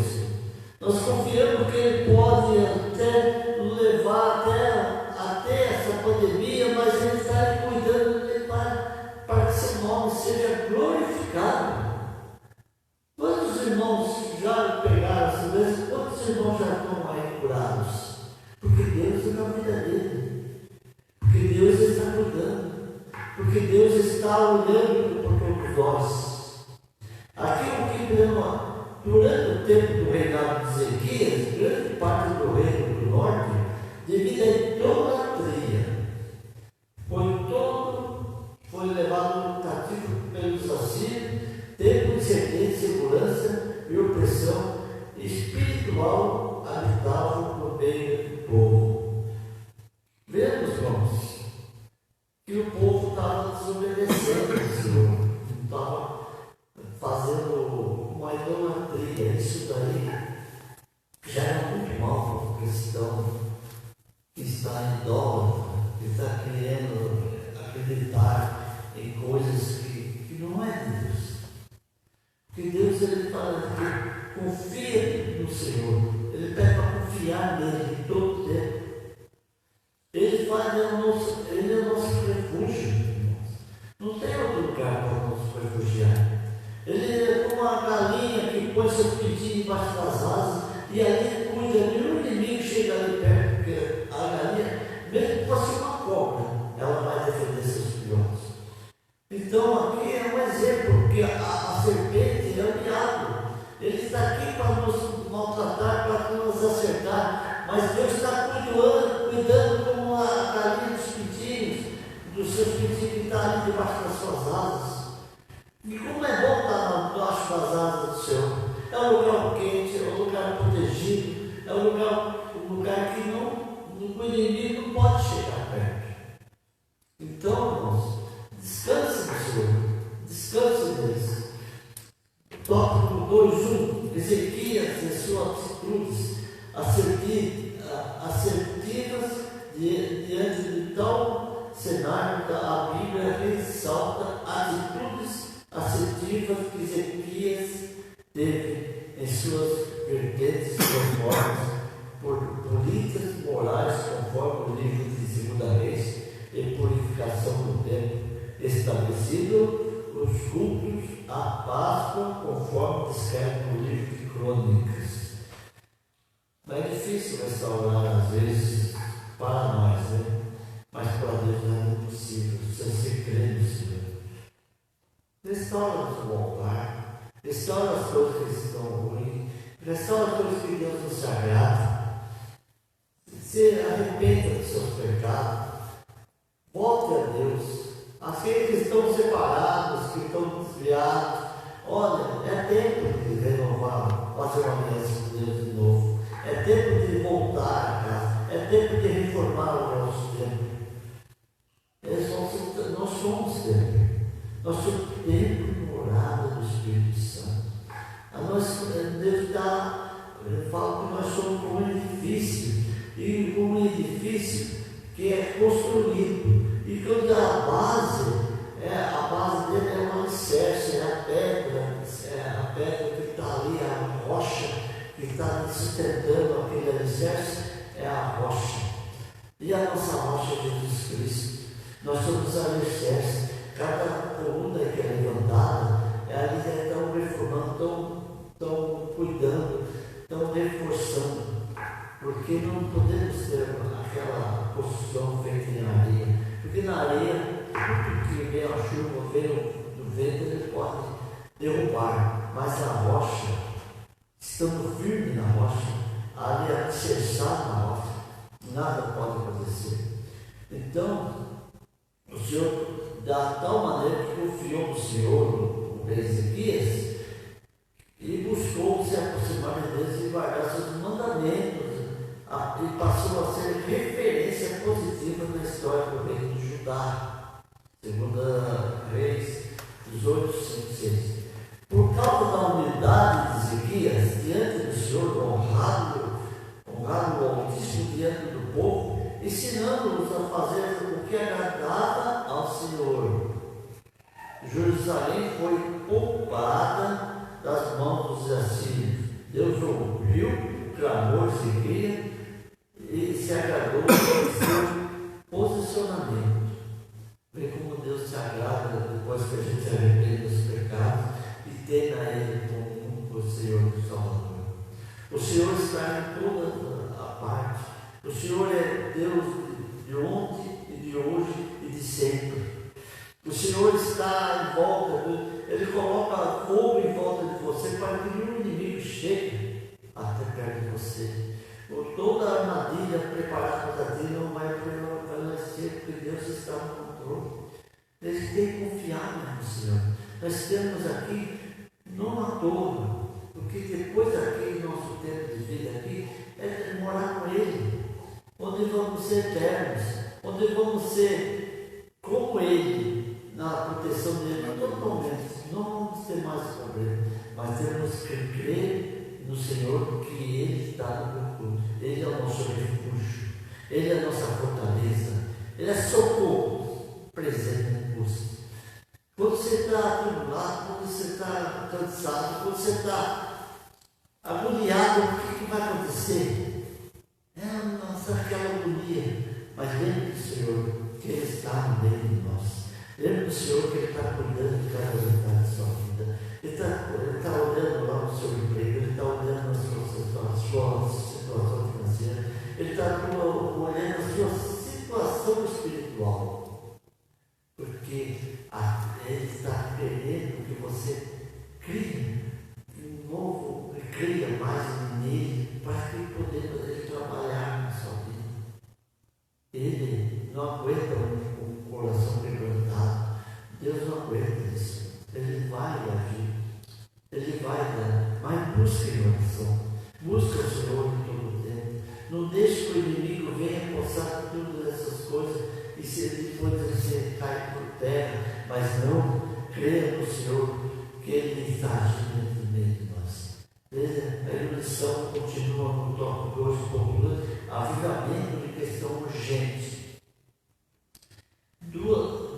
Nós confiamos que Ele pode até nos levar até essa pandemia, mas Ele está cuidando de para que seu nome seja glorificado. Quantos irmãos já pegaram essa doença? Quantos irmãos já estão aí curados? Porque Deus é na vida dele. Porque Deus está cuidando. Porque Deus está olhando por todos nós. Aquilo que durante o tempo do reinado de Ezequias, grande parte do reino do norte, devido à idolatria, foi levado cativo pelos assírios, teve incerteza, segurança e opressão espiritual habitavam no meio do povo. Vemos, irmãos, que o povo estava desobedecendo ao Senhor, estava fazendo uma idolatria. Isso daí já é muito mal para o cristão que está idólatra, que está querendo acreditar em coisas que não é de Deus. Porque Deus, Ele fala que confia no Senhor, Ele pede para confiar nele em todo o tempo. Ele é o nosso refúgio. Não tem outro lugar para nos refugiar. Ele é como uma galinha que põe seu pintinho embaixo das asas e ali cuida, nenhum inimigo chega ali perto, porque a galinha, mesmo que fosse uma cobra, ela vai defender seus filhotes. Então aqui é um exemplo, porque a serpente é o diabo. Ele está aqui para nos maltratar, para nos acertar, mas Deus está cuidando como a galinha dos pintinhos, dos seus pintinhos que estão ali debaixo das suas asas. E como é bom estar debaixo das asas do Senhor. É um lugar quente, é um lugar protegido, é um lugar que o inimigo não pode chegar perto. Então, irmãos, descanse no Senhor, descanse neles. Tópico 2:1, Ezequias e suas atitudes assertivas diante de tal cenário, a Bíblia ressalta atitudes assertivas que Ezequias teve em suas vertentes conformes por políticas morais, conforme o livro de 2 Reis, e purificação do templo, estabelecido os cultos à Páscoa, conforme descrito no livro de Crônicas. Não é difícil restaurar, às vezes, para nós, né? Mas para Deus não é impossível, precisa ser crente no Senhor. Restaura o altar, restaura as coisas que estão ruins, restaura as coisas que Deus nos agrada. Se arrependa dos seus pecados, volte a Deus. Aqueles que estão separados, que estão desviados, olha, é tempo de renovar, fazer uma aliança com Deus de novo. É tempo de voltar a casa, é tempo de reformar o nosso templo. Nós somos templo. Nós somos templo morada do Espírito Santo. Deus fala que nós somos como um edifício, e como um edifício que é construído. E quando a base dele é um alicerce, é a pedra que está ali, a rocha que está sustentando aquele alicerce, é a rocha. E a nossa rocha é Jesus Cristo. Nós somos alicerce. Cada coluna que é levantada, ali estão reformando, estão cuidando, estão reforçando, porque não podemos ter aquela construção feita em areia, porque na areia, tudo que vem a chuva, vem do vento, ele pode derrubar, mas a rocha, estando firme na rocha, ali alicerçado na rocha, nada pode acontecer. Então, o Senhor, da tal maneira que confiou no Senhor, o rei Ezequias, e buscou se aproximar de Deus e guardar seus mandamentos, e passou a ser referência positiva na história do reino de Judá. 2 Reis, 18, 5, 6. Por causa da humildade de Ezequias, diante do Senhor, honrado o Altíssimo diante do povo, ensinando-os a fazer o que agradava ao Senhor. Jerusalém foi poupada das mãos dos assírios. Deus ouviu o clamor de Ezequias e se agradou do seu posicionamento. Vê como Deus se agrada depois que a gente se arrepende dos pecados e tenha Ele como o Senhor e Salvador. O Senhor está em toda a parte. O Senhor é Deus de ontem e de hoje e de sempre. O Senhor está em volta, Ele coloca fogo em volta de você para que nenhum inimigo chegue até perto de você. Toda a armadilha preparada para ti não vai prevalecer, porque Deus está no controle. Eles têm que confiar no Senhor. Nós temos aqui, não à toa, porque depois daqui, nosso tempo de vida aqui, é morar com Ele, onde vamos ser eternos, onde vamos ser como Ele, na proteção dele, totalmente. Não vamos ter mais problema, mas temos que crer no Senhor, porque Ele está no controle. Ele é o nosso refúgio, Ele é a nossa fortaleza, Ele é socorro presente na angústia. Quando você está atribulado, quando você está cansado, quando você está agoniado, o que vai acontecer? Nossa, aquela agonia. Mas lembre do Senhor que Ele está no meio de nós. Lembre do Senhor que Ele está cuidando de cada detalhe da sua vida. Ele está olhando lá no seu emprego, Ele está olhando na sua situação financeira, Ele está olhando a sua situação espiritual. Porque Ele está querendo que você crie um novo, cria mais nele, para que poder trabalhar na sua vida. Ele não aguenta um coração quebrantado. Deus não aguenta isso. Ele vai agir. Ele vai dar. Mas busque em oração. Busque o Senhor em todo o tempo. Não deixe que o inimigo venha postar todas essas coisas e se ele depois você cai por terra. Mas não creia no Senhor que Ele está agindo no meio de nós. Veja, a erudição continua no tópico 2.2, avivamento de questão urgente.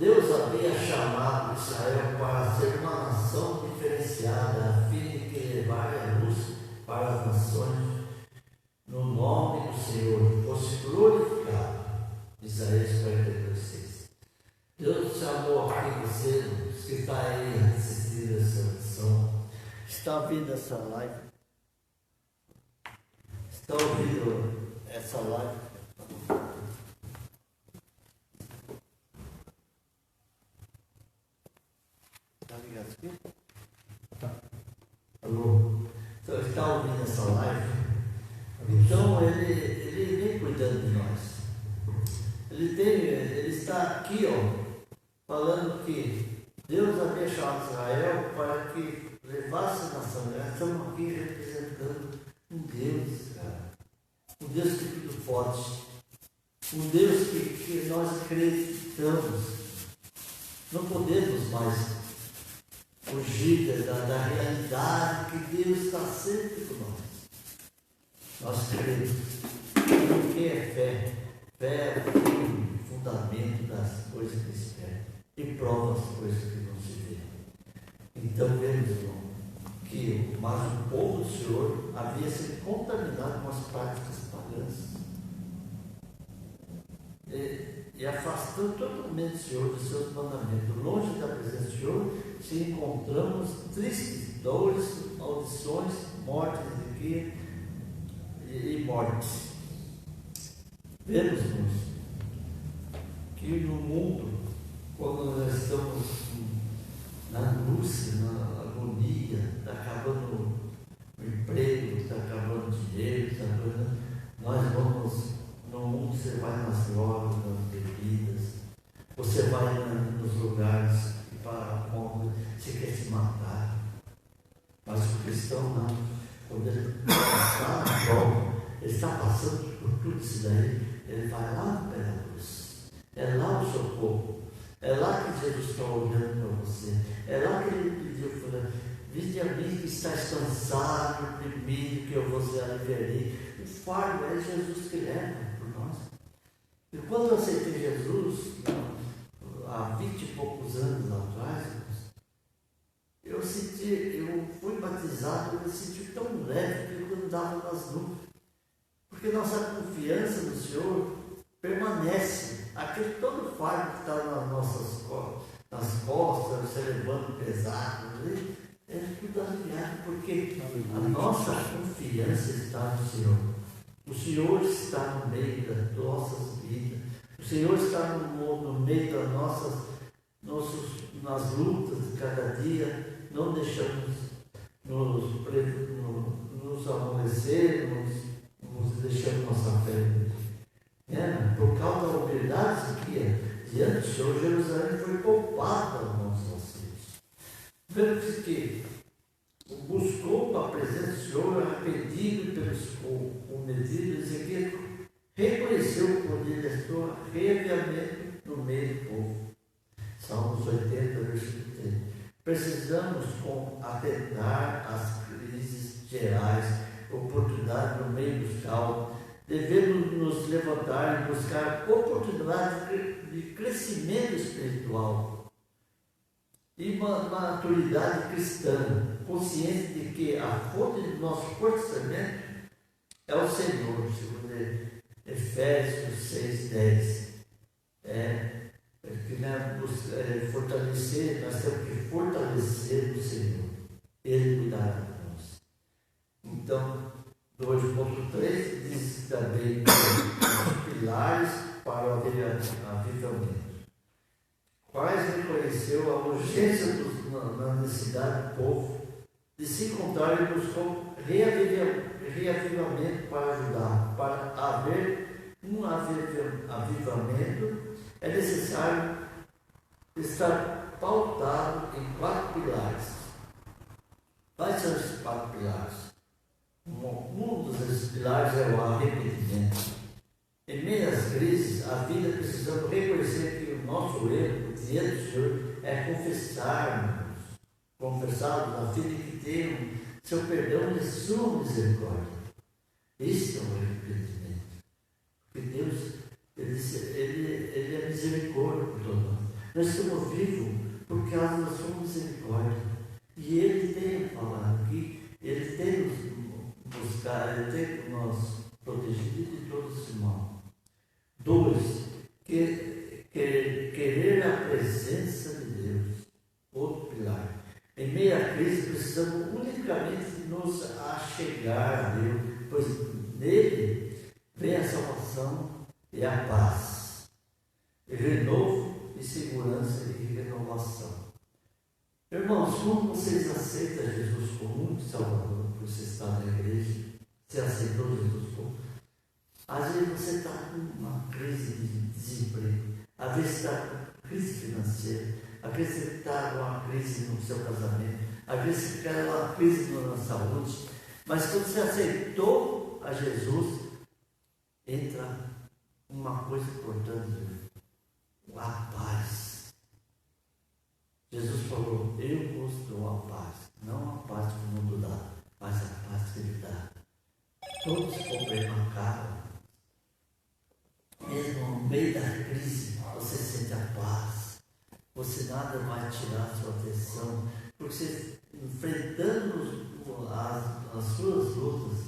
Deus havia chamado Israel para ser uma nação diferenciada, a fim de que levasse a luz para as nações, no nome do Senhor, fosse glorificado. Isaías 42:6. Deus chamou aqui você, que está aí assistindo essa lição, está ouvindo essa live, está ouvindo essa live. Está ligado aqui? Tá. Alô? Então, está ouvindo essa live? Então, ele vem cuidando de nós. Ele está aqui, falando que Deus havia chamado Israel para que levasse a nação. Nós estamos aqui representando um Deus, cara. Um Deus que é tudo forte. Um Deus que nós acreditamos. Não podemos mais fugir da realidade que Deus está sempre com nós. Nós cremos. O que é fé? Fé é o fundamento das coisas que se esperam e prova as coisas que não se vê. Então vemos, irmão, mas o povo do Senhor havia sido contaminado com as práticas pagãs. E afastando totalmente o Senhor dos seus mandamentos, longe da presença do Senhor, se encontramos tristes, dores, maldições, mortes e mortes. Vemos, irmãos, que no mundo, quando nós estamos na angústia, na agonia, está acabando o emprego, está acabando o dinheiro, nós vamos, no mundo você vai nas drogas, nas bebidas, você vai nos lugares para onde você quer se matar. Mas o cristão não. Quando ele está na prova, ele está passando por tudo isso daí, ele vai lá no pé da cruz. É lá o socorro. É lá que Jesus está olhando para você. É lá que Ele pediu, falando: vinde a mim que estás cansado, oprimido, que eu vos aliviarei. O fardo é Jesus que leva por nós. E quando eu aceitei Jesus, há 20 e poucos anos atrás, eu fui batizado, eu me senti tão leve que eu andava nas nuvens. Porque nossa confiança no Senhor permanece. Aquele todo fardo que está nas costas, você levando pesado, é tudo aliviado, porque a nossa confiança está no Senhor. O Senhor está no meio das nossas vidas. O Senhor está no meio das nas lutas de cada dia. Não deixamos nos amolecer, nos deixando nossa fé. Por causa da humildade que diante do Senhor, Jerusalém foi poupada aos nossos vacilos. Vemos que buscou a presença do Senhor, arrependido pelos cometidos, Ezequiel reconheceu o poder da sua reavivamento no meio do povo. Salmos 80, versículo 3. Precisamos atentar às crises gerais, oportunidades no meio dos caos. Devemos nos levantar e buscar oportunidades de crescimento espiritual e uma maturidade cristã, consciente de que a fonte do nosso fortalecimento é o Senhor, segundo Efésios 6:10. Fortalecer, nós temos que fortalecer o Senhor. Ele cuidará de nós. Então, 2.3 diz também os pilares para o avivamento. Quais reconheceu a urgência na necessidade do povo de se encontrar e buscou reavivamento para ajudar. Para haver um avivamento, é necessário estar pautado em 4 pilares. Quais são esses 4 pilares? Um dos pilares é o arrependimento. Em meio às crises, a vida precisamos reconhecer que o nosso erro diante do Senhor é confessarmos a fim de que tenham seu perdão e sua misericórdia. Isso é o arrependimento. Porque Deus, Ele é misericórdia por todos nós. Nós estamos vivos por causa da sua misericórdia. E Ele tem falado que Ele tem nos buscado, Ele tem nos protegido de todo esse mal. 2. Querer a presença de Deus. Outro pilar. Em meio à crise, precisamos unicamente nos achegar a Deus, pois nele vem a salvação e a paz, e renovo e segurança e renovação. Irmãos, como vocês aceitam Jesus como único Salvador, por você estar na igreja, você aceitou Jesus como? Às vezes você está com uma crise de desemprego, às vezes está com crise financeira, às vezes você está com uma crise no seu casamento, às vezes você está com uma crise na saúde, mas quando você aceitou a Jesus, entra uma coisa importante, a paz. Jesus falou: eu vos dou a paz, não a paz que o mundo dá, mas a paz que Ele dá. Todos os problemas acabam. Mesmo no meio da crise, você sente a paz. Você nada vai tirar a sua atenção, porque você, enfrentando as suas lutas,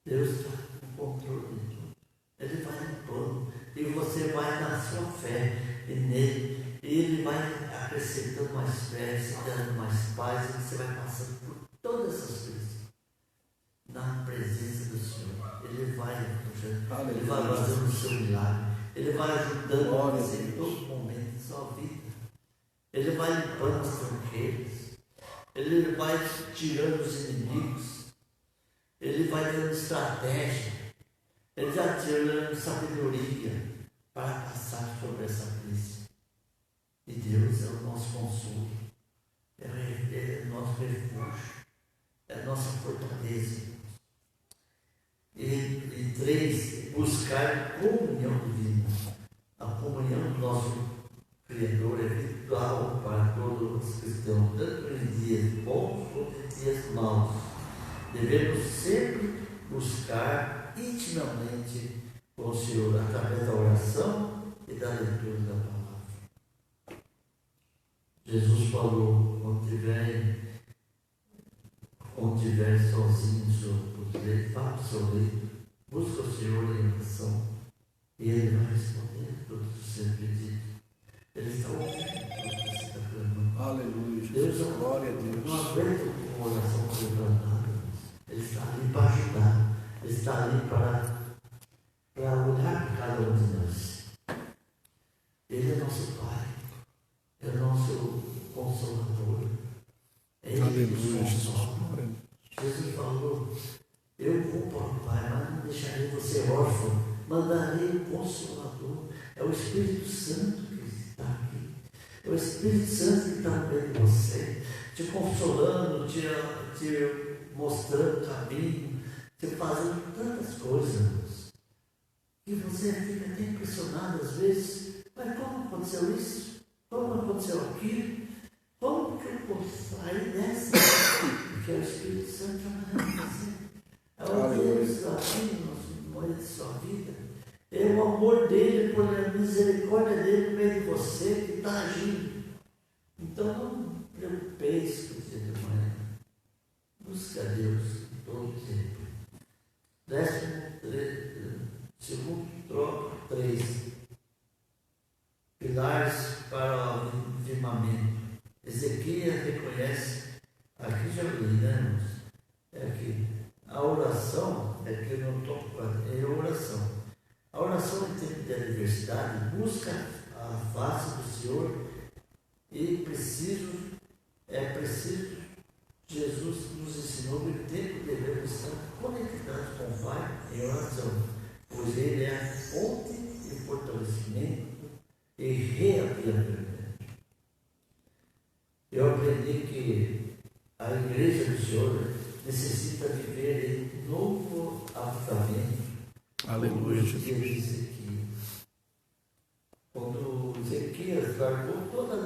Deus está com controle de tudo. Ele vai limpando, e você vai na sua fé, e nele, e Ele vai acrescentando mais fé, se dando mais paz, e você vai passando por todas essas coisas. Na presença do Senhor, Ele vai fazendo o seu milagre, Ele vai ajudando você em todo momento da sua vida. Ele vai limpando as tranqueiras, Ele vai tirando os inimigos, Ele vai dando estratégia, Ele vai tirando sabedoria para passar sobre essa crise. E Deus é o nosso consolo, é o nosso refúgio, é a nossa fortaleza. E 3, buscar comunhão divina, a comunhão do nosso desafiador, é vital para todos os cristãos, tanto em dias bons quanto em dias maus. Devemos sempre buscar intimamente com o Senhor através da oração e da leitura da palavra. Jesus falou: quando estiver sozinho no seu leito, vá para o seu leito, busca o Senhor em oração e Ele vai responder todos os seus pedidos. Ele está ouvindo tudo que você está clamando. Aleluia, Deus, glória a Deus. Não aguenta uma oração quebrantada. Ele está ali para ajudar. Ele está ali para olhar para cada um de nós. Ele é nosso Pai. É nosso Consolador. Ele Aleluia, nos Jesus. consola. Jesus falou: eu vou para o Pai, mas não deixarei você órfão. Mandarei o Consolador. É o Espírito Santo que está aqui. É o Espírito Santo que está no meio de você, te consolando, te mostrando o caminho, te fazendo tantas coisas, que você fica até impressionado às vezes. Mas como aconteceu isso? Como aconteceu aquilo? Como que eu posso sair dessa? Porque é o Espírito Santo trabalhando em você. É o Deus aqui no meio de sua vida. É o amor dele, por a misericórdia dele no meio de você que está agindo. Então não preocupeis com o dia de manhã. Busca Deus em todo o tempo. 3. Pilares para o avivamento. Ezequias reconhece, aqui já li, né? É aqui. A oração, é que eu não estou é a oração. A oração em tempo de adversidade busca a face do Senhor e é preciso, Jesus nos ensinou que o tempo devemos estar conectados com o Pai em oração, pois Ele é a fonte de fortalecimento e reavivamento. Eu aprendi que a igreja do Senhor necessita viver em novo avivamento. Aleluia, Jesus. Quando Ezequias largou toda a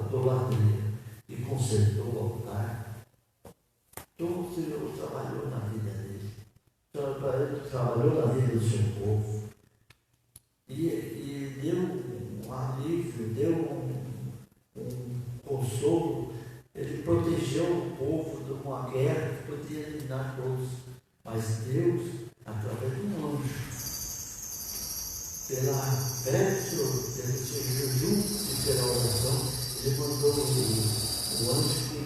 idolatria e consertou o altar, todo o Senhor trabalhou na vida dele, trabalhou na vida do seu povo, e deu um alívio, deu um consolo. Ele protegeu o povo de uma guerra que podia eliminar todos, mas Deus, através de um anjo, pela fé do Senhor, pelo seu jejum e pela oração, ele mandou o anjo que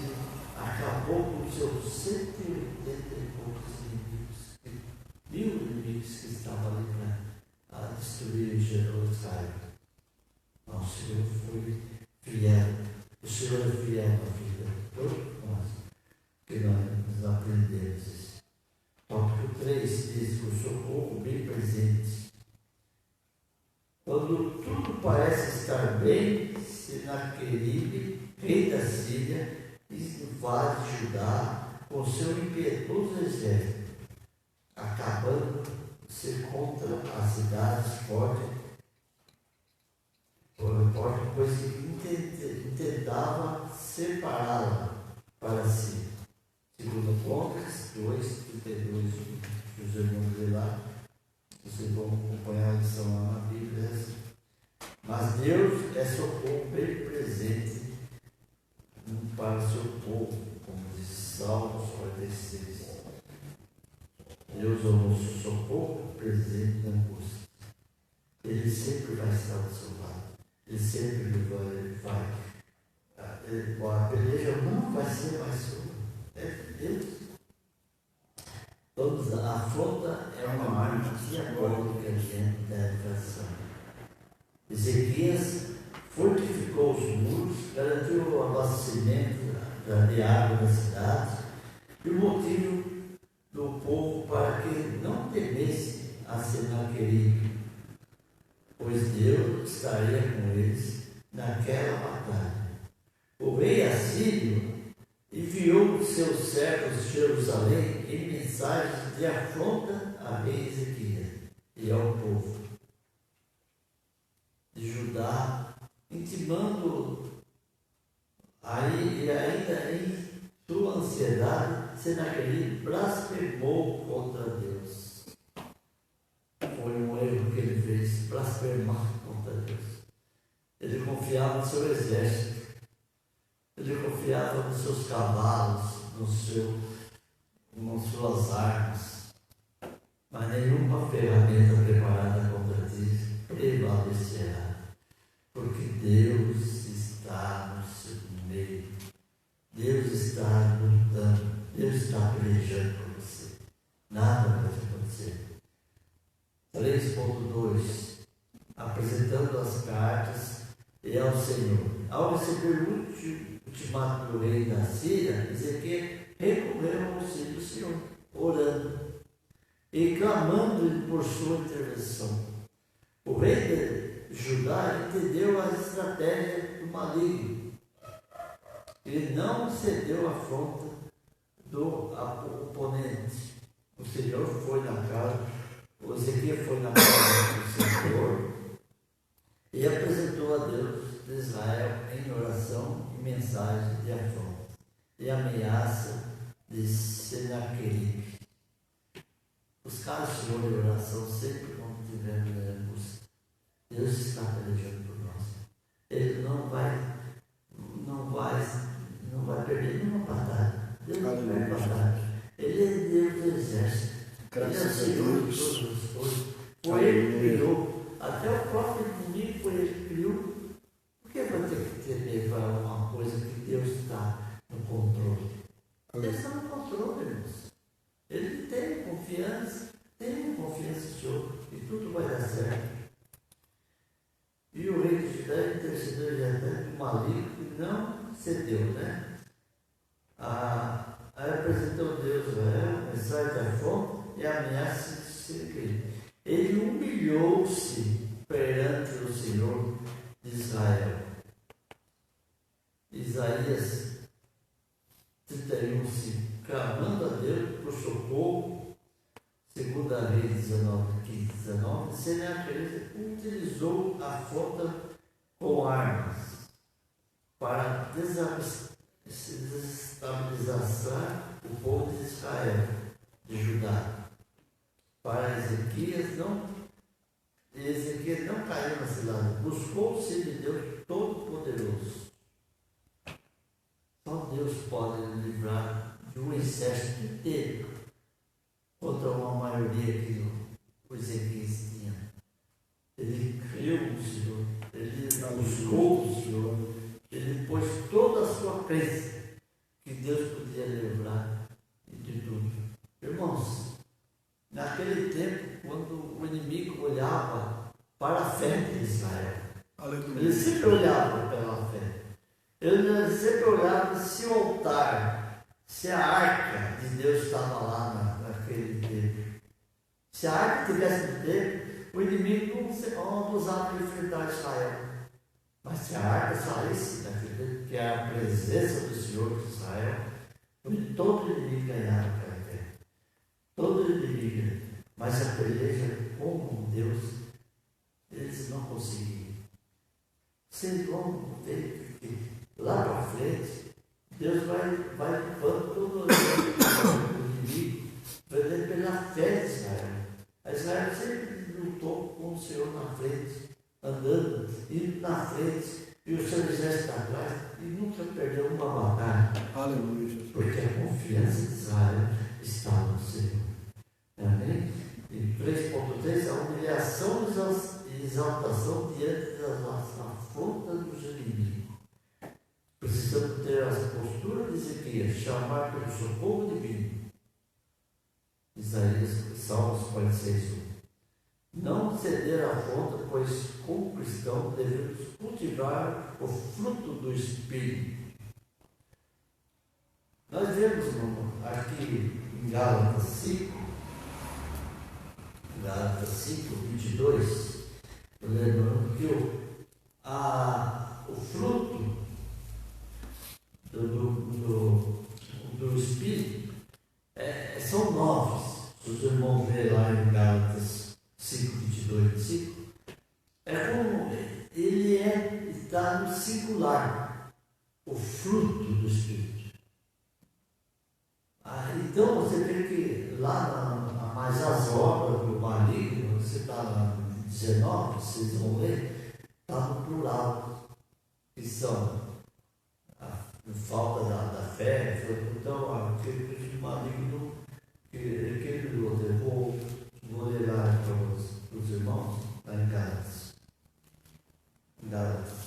acabou com os seus 180 e poucos inimigos, 1000 inimigos que estavam ali para destruir Jerusalém. Mas o Senhor foi fiel. O Senhor é fiel na vida de todos nós, que nós aprendemos. Tópico 3 diz que o socorro bem presente. Quando tudo parece estar bem, Senaqueribe, rei da Síria, invade Judá com seu impiedoso exército, acabando-se contra as cidades fortes, pois intentava separá-la para si. Segundo Crônicas 2, 32, os irmãos de lá, vocês vão acompanhar a lição lá na Bíblia. Mas Deus é socorro bem presente para o seu povo, como diz Salmos 46. Deus é o nosso socorro presente na angústia. Ele sempre vai estar do seu lado. Ele sempre vai. A peleja não vai ser mais sua. É Deus. Todos, a afronta é uma arma diabólica diante da educação. Ezequias fortificou os muros, garantiu o abastecimento de água da cidade e o motivo do povo para que não temesse a Senaqueribe, pois Deus estaria com eles naquela batalha. O rei assírio enviou seus servos de Jerusalém em mensagens de afronta a rei Ezequias e ao povo de Judá, cismando, aí, e ainda em sua ansiedade, Senaqueribe blasfemou contra Deus. Foi um erro que ele fez, blasfemar contra Deus. Ele confiava no seu exército, ele confiava nos seus cavalos, nas suas armas, mas nenhuma ferramenta preparada contra ti prevalecerá, porque Deus está no seu meio, Deus está lutando, Deus está pelejando por você, nada pode acontecer. 3.2 Apresentando as cartas e ao Senhor. Ao receber o ultimato do rei da Síria, Ezequiel recorreu ao auxílio do Senhor, orando e clamando por sua intervenção. O rei de Judá entendeu a estratégia do maligno e não cedeu à afronta do oponente. O Senhor foi na casa, o Ezequiel foi na casa do Senhor e apresentou a Deus de Israel em oração e mensagem de afronta e ameaça de Senaqueribe. Buscar o Senhor em oração sempre quando tivermos em angústia. Deus está pelejando por nós. Ele não vai perder nenhuma batalha. Deus não perde batalha. Ele é Deus do exército. Ele é o Senhor de todas as coisas. Foi Ele que criou. Até o próprio inimigo foi Ele que criou. Por que vai ter que temer para uma coisa que Deus está no controle? Ele está no controle, irmãos. Ele tem confiança no Senhor e tudo vai dar certo. E o rei de Judá intercedeu diante do maligno e não cedeu, né? Aí apresentou Deus Israel, mensagem de afronta e ameaça de seguir. Ele humilhou-se perante o Senhor de Israel. Isaías 31:5, clamando a Deus por socorro. 2 Reis 19:15-19, Senaqueribe utilizou a afronta com armas para desestabilizar o povo de Israel, de Judá. Para Ezequias não caiu na cidade, buscou-se de Deus Todo-Poderoso. Só Deus pode livrar de um exército inteiro contra uma maioria que o Ezequias tinha. Ele creu no Senhor, ele buscou o Senhor, ele pôs toda a sua crença que Deus podia livrar de tudo. Irmãos, naquele tempo, quando o inimigo olhava para a fé de Israel, ele sempre olhava pela fé. Ele sempre olhava se o altar, se a arca de Deus estava lá naquele tempo. Se a arca tivesse no tempo, o inimigo não ousava enfrentar Israel. Mas se a arca saísse daquele tempo, que é a presença do Senhor de Israel, todo inimigo ganhava aquela terra. Todo inimigo. Mas a peleja com Deus, eles não conseguiam. Vocês vão ver que lá para frente, Deus vai levando todo o inimigo pela fé de Israel. A Israel sempre lutou com o Senhor na frente, andando, indo na frente, e o seu exército atrás, e nunca perdeu uma batalha. Aleluia, Jesus. Porque a confiança de Israel está no Senhor. Amém? E 3.3, a humilhação e exaltação diante das afrontas dos inimigos. Precisamos ter a postura de Ezequias, chamar pelo socorro divino. Isaías, Salmos 46:1. Não ceder à afronta, pois como cristão devemos cultivar o fruto do Espírito. Nós vemos aqui em Gálatas 5:22, lembrando que o fruto do Espírito são 9. Se os irmãos verem lá em Gálatas 5:22, 5, é como ele está no singular, o fruto do Espírito. Então você vê que lá, mas as obras do maligno, você está lá no 19, vocês vão ler, está no plural, que são a falta da fé. Então, aquele maligno, aquele outro, eu vou ler lá para os irmãos, lá em Gálatas. Gálatas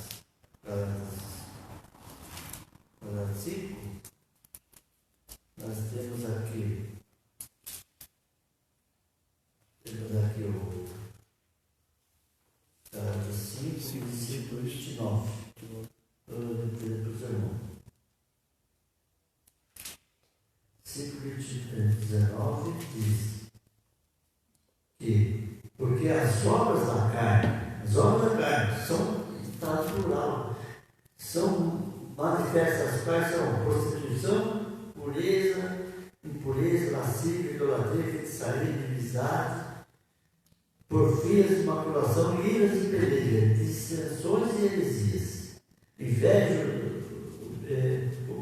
5, nós temos aqui o Gálatas 5, versículo 29. Eu vou ler para os irmãos. 5:19 diz que, porque as obras da carne são, está no plural, são manifestas, as quais são prostituição, pureza, impureza, lascívia, idolatria, feitiçaria, inimizade, porfias, maculação, iras e pelejas, dissensões e heresias, inveja,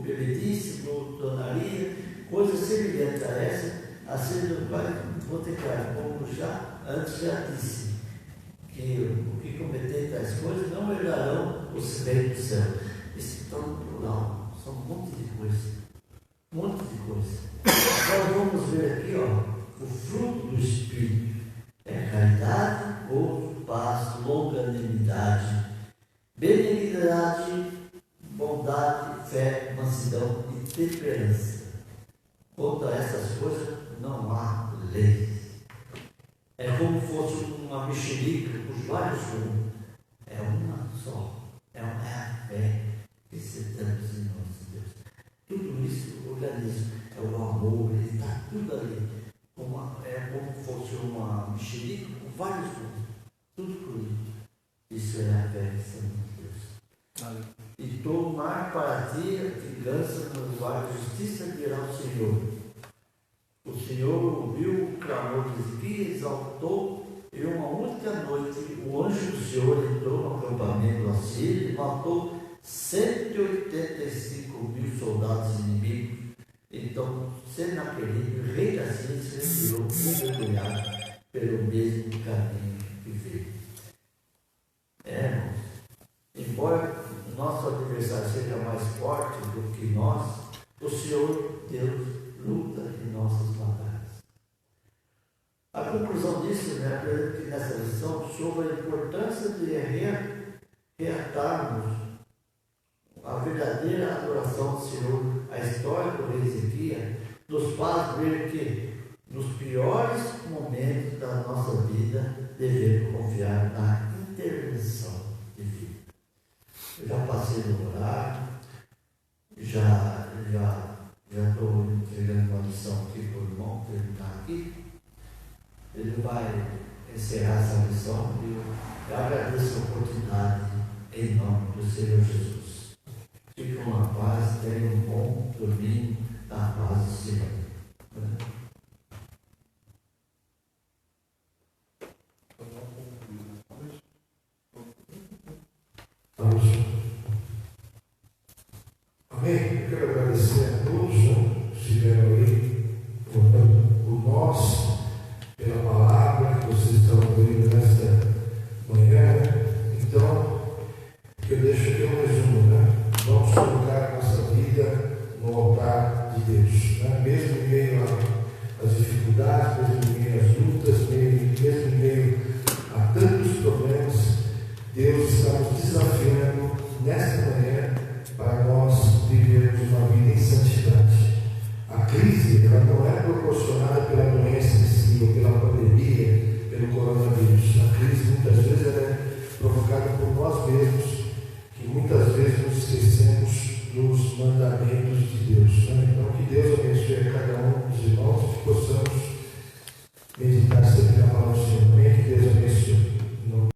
bebedice, glutonaria, coisas semelhantes a essa, assim do Pai vou ter claro, como antes já disse, que o que cometer tais coisas não herdarão o reino do céu. Isso está no plural, são um monte de coisa. Agora vamos ver aqui, o fruto do Espírito é caridade, gozo, paz, longanimidade, benignidade, bondade, fé, mansidão e temperança. Quanto a essas coisas, não há lei. É como se fosse uma mexerica, os vários rumos. É uma só. É a fé que se traduz em nós, Deus. Tudo isso, o organismo, é o amor, ele está tudo ali. É como se fosse uma mexerica com vários rumos. Tudo incluído. Isso é a fé que estamos em Deus. E tomar para ti a vingança nos vários justiça dirá o Senhor. O Senhor ouviu o clamor de Ezequias, exaltou, e uma única noite o anjo do Senhor entrou no acampamento do Assírio e matou 185 mil soldados inimigos. Então, Senaqueribe, rei da Síria, se retirou envergonhado pelo mesmo caminho que veio. Irmãos, embora nosso adversário seja mais forte do que nós, o Senhor Deus luta em nossas batalhas. A conclusão disso é que nessa lição sobre a importância de reatarmos a verdadeira adoração do Senhor. A história do rei Ezequias nos faz ver que nos piores momentos da nossa vida devemos confiar na intervenção divina. Eu já passei no horário, já estou entregando uma lição aqui para o irmão terminar aqui. Ele vai encerrar essa lição e eu agradeço a oportunidade em nome do Senhor Jesus. Fiquem com a paz, tenham um bom domingo na paz do Senhor. Amém? Eu quero agradecer a todos que estiveram aí, por nós, pela palavra que vocês estão ouvindo nesta manhã. Então, eu deixo aqui um resumo, né? Vamos colocar a nossa vida no altar de Deus, né? Mesmo em meio às dificuldades, mesmo em meio às lutas, mesmo em meio a tantos problemas, Deus está nos desafiando nesta manhã para nós vivermos uma vida em santidade. A crise ela não é proporcionada pela doença em si, ou pela pandemia, pelo coronavírus. A crise muitas vezes ela é provocada por nós mesmos, que muitas vezes nos esquecemos dos mandamentos de Deus. Então que Deus abençoe a cada um dos irmãos, que possamos